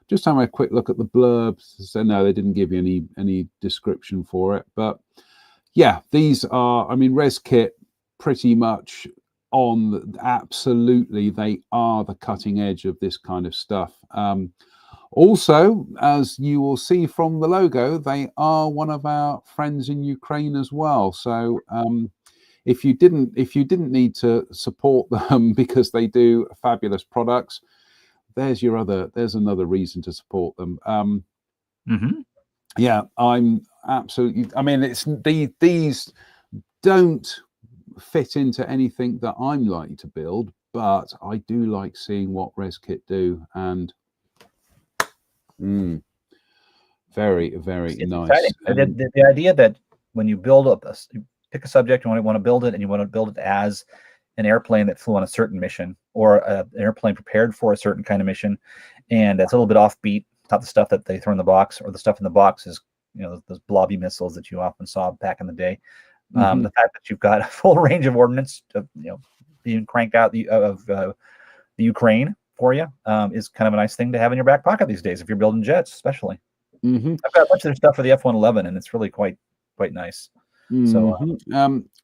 just having a quick look at the blurb. So no, they didn't give you any description for it. But yeah, these are, I mean, Reskit pretty much on, absolutely, they are the cutting edge of this kind of stuff. Also, as you will see from the logo, they are one of our friends in Ukraine as well. So if you didn't need to support them because they do fabulous products, there's another reason to support them. Yeah, I'm absolutely, I mean, these don't fit into anything that I'm likely to build, but I do like seeing what Reskit do, and very, very nice. The idea that when you build up, you pick a subject, you want to build it, and you want to build it as an airplane that flew on a certain mission, or an airplane prepared for a certain kind of mission, and it's a little bit offbeat. It's not the stuff that they throw in the box, or the stuff in the box is, those blobby missiles that you often saw back in the day. The fact that you've got a full range of ordnance, being cranked out of the Ukraine for you is kind of a nice thing to have in your back pocket these days if you're building jets, especially. I've got a bunch of their stuff for the F-111, and it's really quite nice. So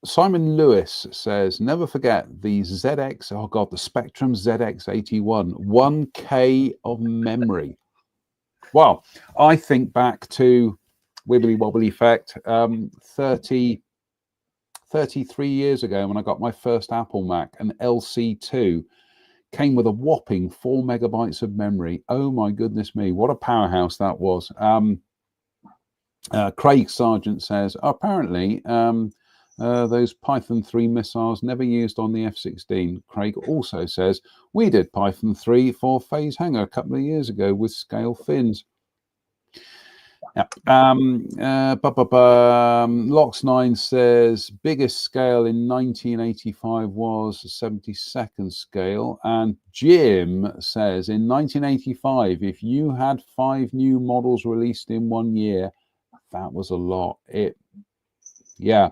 Simon Lewis says, never forget the ZX. Oh God, the Spectrum ZX81, 1K of memory. Well, I think back to wibbly wobbly effect 33 years ago when I got my first Apple Mac, an LC2, came with a whopping 4 megabytes of memory. Oh my goodness me, what a powerhouse that was. Craig Sargent says, apparently those Python 3 missiles never used on the F-16. Craig also says, we did Python 3 for Phase Hangar a couple of years ago with scale fins. Yeah. Lox9 says biggest scale in 1985 was 72nd scale, and Jim says in 1985, if you had 5 new models released in 1 year, that was a lot. Yeah,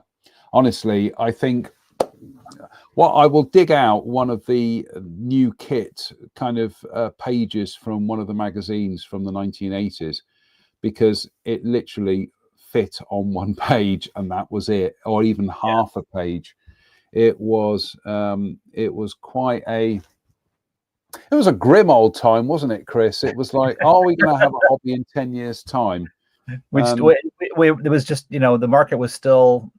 honestly, I think what I will dig out one of the new kit kind of pages from one of the magazines from the 1980s. Because it literally fit on one page, and that was it, or even half a page. It was quite a grim old time, wasn't it, Chris? It was like, are we going to have a hobby in 10 years' time? It was just, the market was still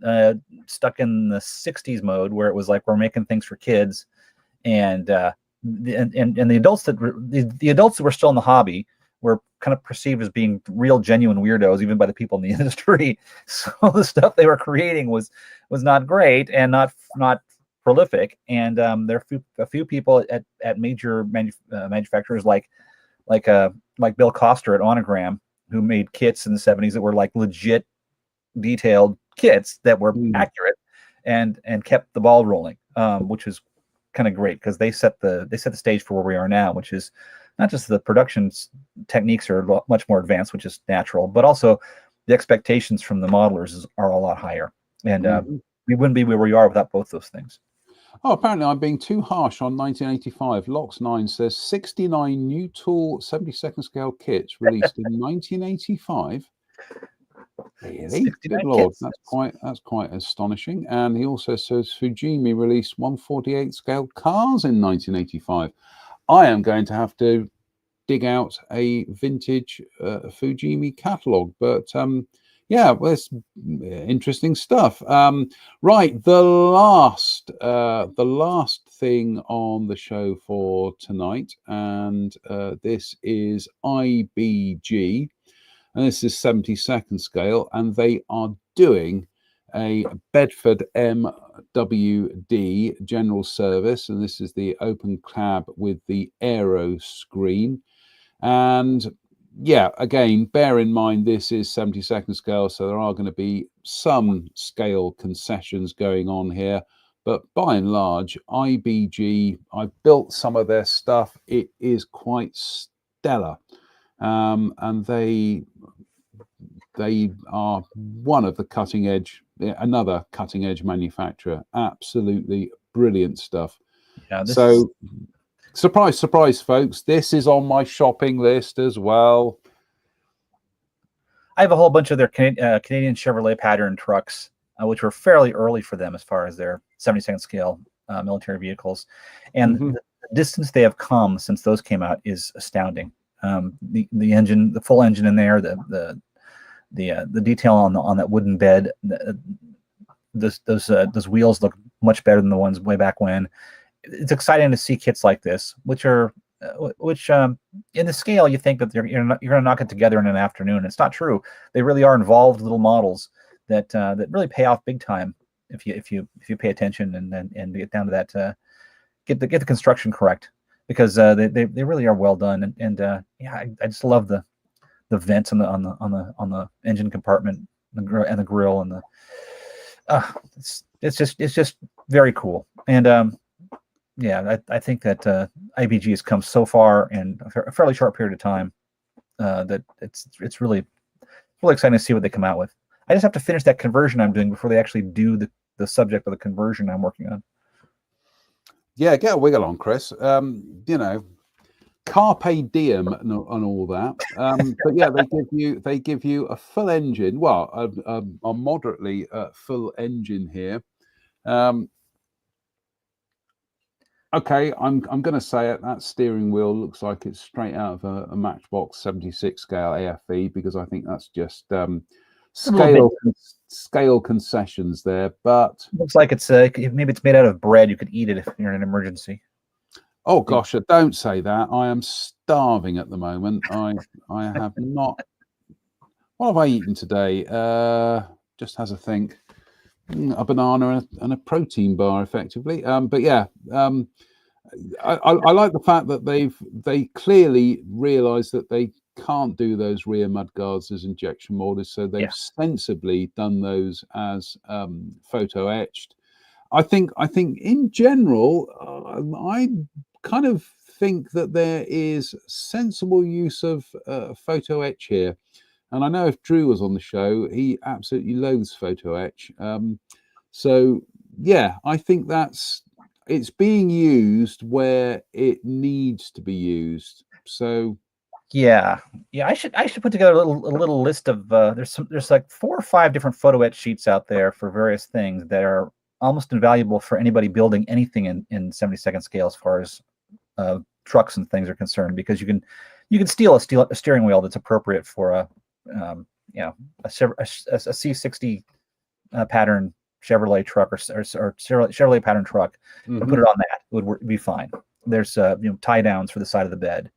stuck in the 60s mode, where it was like, we're making things for kids, and the adults the adults that were still in the hobby were kind of perceived as being real genuine weirdos, even by the people in the industry. So the stuff they were creating was not great and not prolific. And there are a few people at major manufacturers like like Bill Coster at Onogram, who made kits in the 70s that were like legit detailed kits that were accurate and kept the ball rolling, which is kind of great because they set the stage for where we are now, which is not just the production techniques are much more advanced, which is natural, but also the expectations from the modelers are a lot higher, and we wouldn't be where we are without both those things. Oh, apparently I'm being too harsh on 1985. Lox9 says 69 new tool 72nd scale kits released in 1985. Really? Good Lord, kits. That's quite astonishing. And he also says Fujimi released 148 scale cars in 1985. I am going to have to dig out a vintage Fujimi catalog, but yeah, well, it's interesting stuff. Right, the last thing on the show for tonight, and this is IBG, and this is 72nd scale, and they are doing a Bedford MWD general service, and this is the open cab with the aero screen. And yeah, again, bear in mind this is 72nd scale, so there are going to be some scale concessions going on here, but by and large, IBG, I've built some of their stuff. It is quite stellar, and they are one of the another cutting edge manufacturer. Absolutely brilliant stuff. Yeah, so surprise, surprise, folks, this is on my shopping list as well. I have a whole bunch of their Canadian Chevrolet pattern trucks, which were fairly early for them as far as their 72nd scale military vehicles. And the distance they have come since those came out is astounding. The engine, the full engine in there, the detail on that wooden bed, those wheels look much better than the ones way back when. It's exciting to see kits like this, which in the scale you think that you're going to knock it together in an afternoon. It's not true. They really are involved little models that really pay off big time if you pay attention and get down to that, get the construction correct, because they really are well done. And yeah, I just love the vents on the engine compartment and the grill and it's just very cool. And yeah, I think that IBG has come so far in a fairly short period of time that it's really exciting to see what they come out with. I just have to finish that conversion I'm doing before they actually do the subject of the conversion I'm working on. Yeah, get a wiggle on, Chris. Carpe diem and all that. But yeah, they give you a full engine. Well, a moderately full engine here. Okay, I'm going to say it. That steering wheel looks like it's straight out of a Matchbox 76 scale AFE, because I think that's just scale concessions there. But looks like it's maybe it's made out of bread. You could eat it if you're in an emergency. Oh gosh, don't say that. I am starving at the moment. I have not. What have I eaten today? Just has a think. A banana and a protein bar, effectively. But yeah, I like the fact that they clearly realise that they can't do those rear mudguards as injection molded, so they've sensibly done those as photo etched. I think in general, I kind of think that there is sensible use of photo etch here. And I know if Drew was on the show, he absolutely loathes photo etch. So yeah, I think it's being used where it needs to be used. So yeah, I should put together a little list of there's like 4 or 5 different photo etch sheets out there for various things that are almost invaluable for anybody building anything in 72nd scale as far as trucks and things are concerned, because you can steal a steering wheel that's appropriate for a C60 pattern Chevrolet truck or Chevrolet pattern truck, and put it on that. It would be fine. There's tie downs for the side of the bed.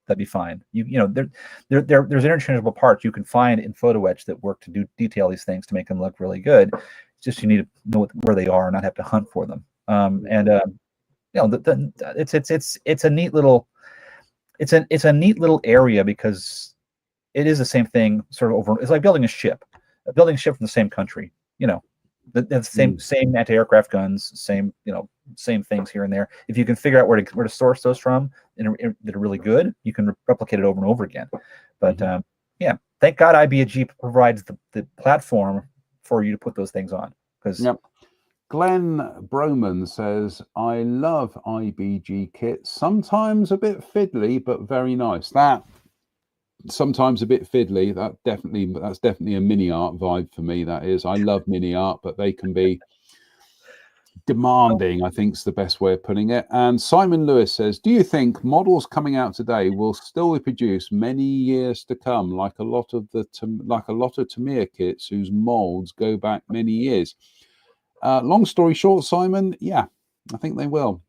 That'd be fine. There's interchangeable parts you can find in photo etch that work to detail these things to make them look really good. It's just you need to know where they are and not have to hunt for them. It's a neat little. it's a neat little area because it is the same thing sort of over. It's like building a ship from the same country. The same anti-aircraft guns, same same things here and there. If you can figure out where to source those from that are really good, you can replicate it over and over again. But yeah, thank God IBG provides the platform for you to put those things on. Because Glenn Broman says, I love IBG kits. Sometimes a bit fiddly, but very nice. That sometimes a bit fiddly. That's definitely a mini art vibe for me. That is, I love mini art, but they can be demanding, I think is the best way of putting it. And Simon Lewis says, do you think models coming out today will still be produced many years to come, like a lot of Tamiya kits whose molds go back many years? Long story short, Simon, yeah, I think they will.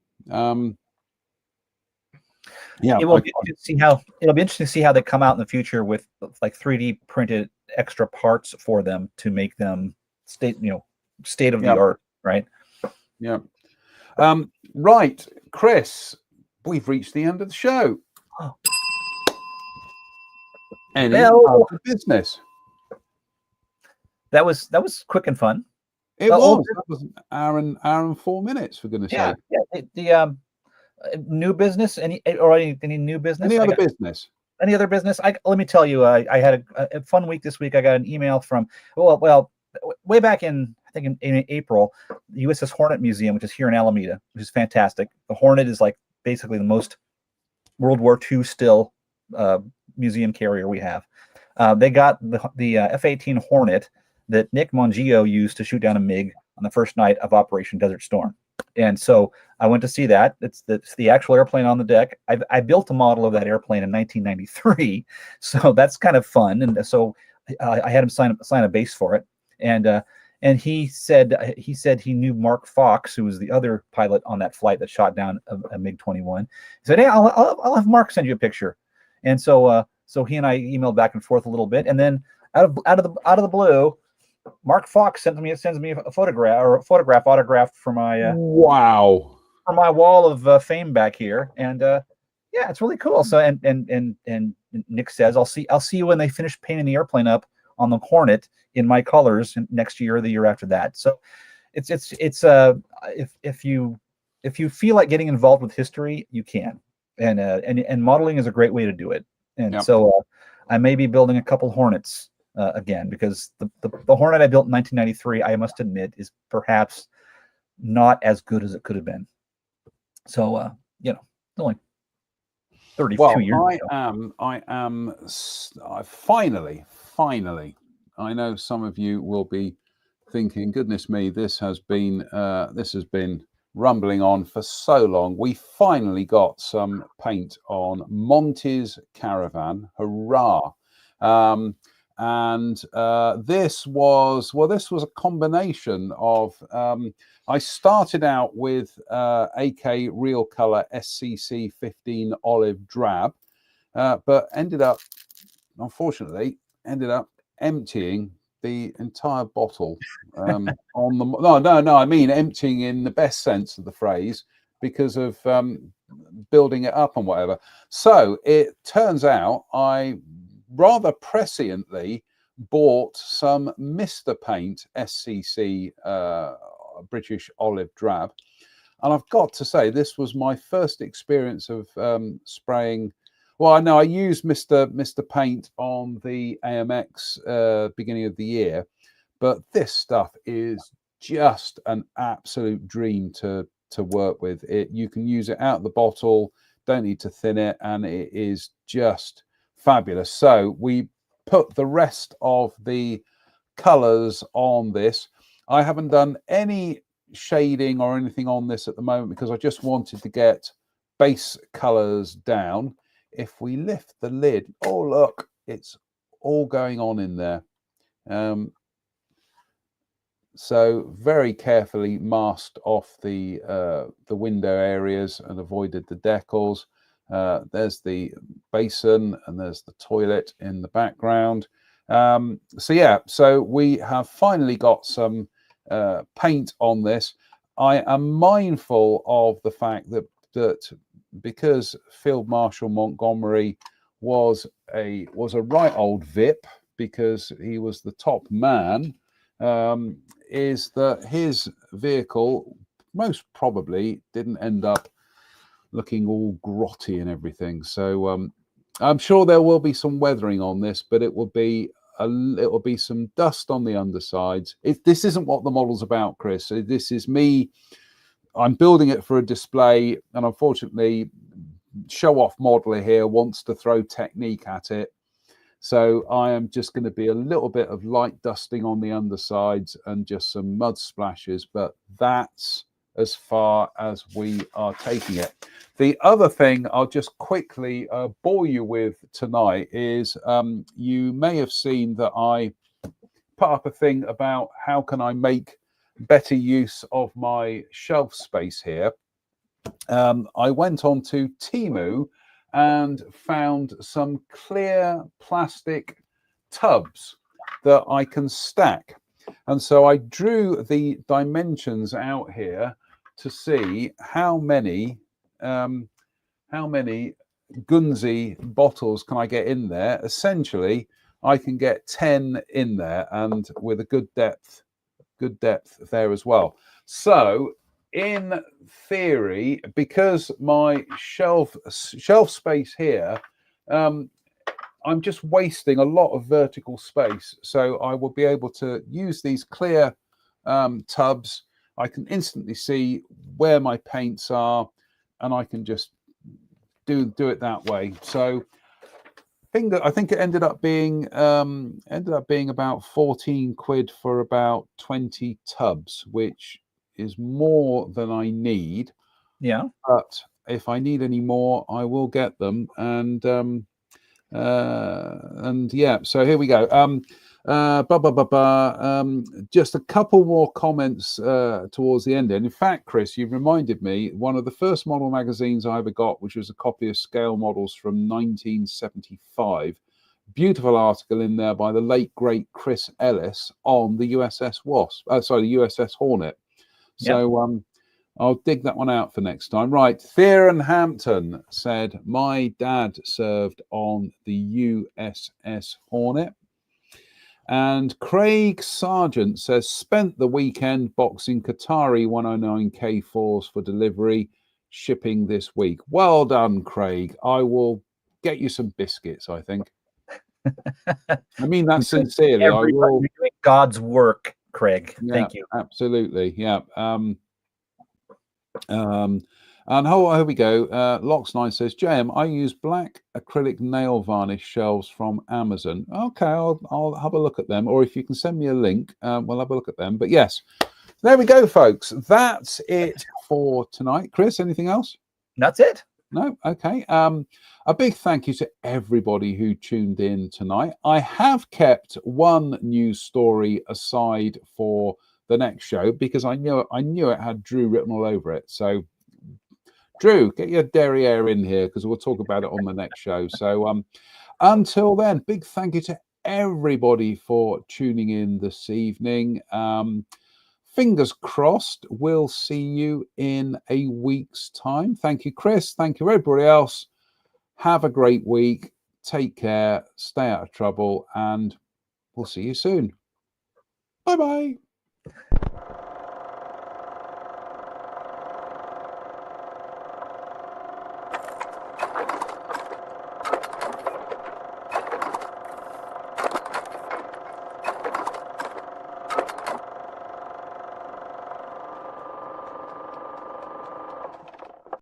Yeah, it'll be interesting to see how they come out in the future with like 3D printed extra parts for them to make them state of the art, right? Yeah. Right, Chris, we've reached the end of the show. Any other business? That was quick and fun. That was an hour and 4 minutes, for goodness sake. Yeah. The new business, any new business? Any other business? Any other business? Let me tell you, I had a fun week this week. I got an email from way back in, I think in April, the USS Hornet Museum, which is here in Alameda, which is fantastic. The Hornet is like basically the most World War II still museum carrier we have. They got the F-18 Hornet that Nick Mongio used to shoot down a MiG on the first night of Operation Desert Storm. And so I went to see that. It's the actual airplane on the deck. I built a model of that airplane in 1993, so that's kind of fun. And so I had him sign a base for it. And he said he knew Mark Fox, who was the other pilot on that flight that shot down a MiG-21. He said, "Hey, I'll have Mark send you a picture." And so he and I emailed back and forth a little bit, and then out of the blue, Mark Fox sends me a photograph autographed for my wow, for my wall of fame back here, and yeah, it's really cool. So and Nick says, I'll see you when they finish painting the airplane up on the Hornet in my colors next year or the year after that. So it's if you feel like getting involved with history, you can, and modeling is a great way to do it. And so I may be building a couple Hornets again, because the Hornet I built in 1993, I must admit, is perhaps not as good as it could have been. So only 32 years ago. I finally, I know some of you will be thinking, goodness me, this has been rumbling on for so long. We finally got some paint on Monty's Caravan. Hurrah! And this was a combination of I started out with AK Real Color SCC 15 Olive Drab, but unfortunately ended up emptying the entire bottle on the I mean emptying in the best sense of the phrase, because of building it up and whatever. So it turns out I rather presciently bought some Mr. Paint SCC British Olive Drab, and I've got to say this was my first experience of spraying. Well, I know I used Mr. Paint on the AMX beginning of the year, but this stuff is just an absolute dream to work with. You can use it out of the bottle, don't need to thin it, and it is just fabulous. So we put the rest of the colors on this. I haven't done any shading or anything on this at the moment because I just wanted to get base colors down. If we lift the lid, oh look, it's all going on in there. So very carefully masked off the window areas and avoided the decals. There's the basin and there's the toilet in the background. So we have finally got some paint on this. I am mindful of the fact that because Field Marshal Montgomery was a right old VIP, because he was the top man, is that his vehicle most probably didn't end up looking all grotty and everything. So I'm sure there will be some weathering on this, but it will be some dust on the undersides. This isn't what the model's about, Chris. This is me. I'm building it for a display, and unfortunately, show off modeler here wants to throw technique at it. So I am just going to be a little bit of light dusting on the undersides and just some mud splashes, but that's as far as we are taking it. The other thing I'll just quickly bore you with tonight is you may have seen that I put up a thing about how can I make better use of my shelf space here. I went on to Temu and found some clear plastic tubs that I can stack. And so I drew the dimensions out here to see how many Gunzi bottles can I get in there. Essentially, I can get 10 in there, and with a good depth there as well. So in theory, because my shelf space here, I'm just wasting a lot of vertical space. So I will be able to use these clear tubs. I can instantly see where my paints are, and I can just do it that way. So I think it ended up being about 14 quid for about 20 tubs, which is more than I need. Yeah. But if I need any more, I will get them. And yeah, so here we go. Just a couple more comments towards the end. And in fact, Chris, you've reminded me, one of the first model magazines I ever got, which was a copy of Scale Models from 1975. Beautiful article in there by the late great Chris Ellis on the USS Wasp. Sorry, the USS Hornet. So I'll dig that one out for next time. Right, Theron Hampton said, my dad served on the USS Hornet. And Craig Sargent says, spent the weekend boxing Qatari 109K4s for delivery, shipping this week. Well done, Craig. I will get you some biscuits, I think. I mean that sincerely. I will. You're doing God's work, Craig. Yeah, thank you. Absolutely. Yeah. And here we go. Lox9 says, JM, I use black acrylic nail varnish shelves from Amazon. Okay, I'll have a look at them. Or if you can send me a link, we'll have a look at them. But yes, there we go, folks. That's it for tonight. Chris, anything else? That's it. No? Okay. A big thank you to everybody who tuned in tonight. I have kept one news story aside for the next show because I knew it had Drew written all over it. So Drew, get your derriere in here because we'll talk about it on the next show. So until then, big thank you to everybody for tuning in this evening. Fingers crossed, we'll see you in a week's time. Thank you, Chris. Thank you, everybody else. Have a great week. Take care. Stay out of trouble. And we'll see you soon. Bye-bye.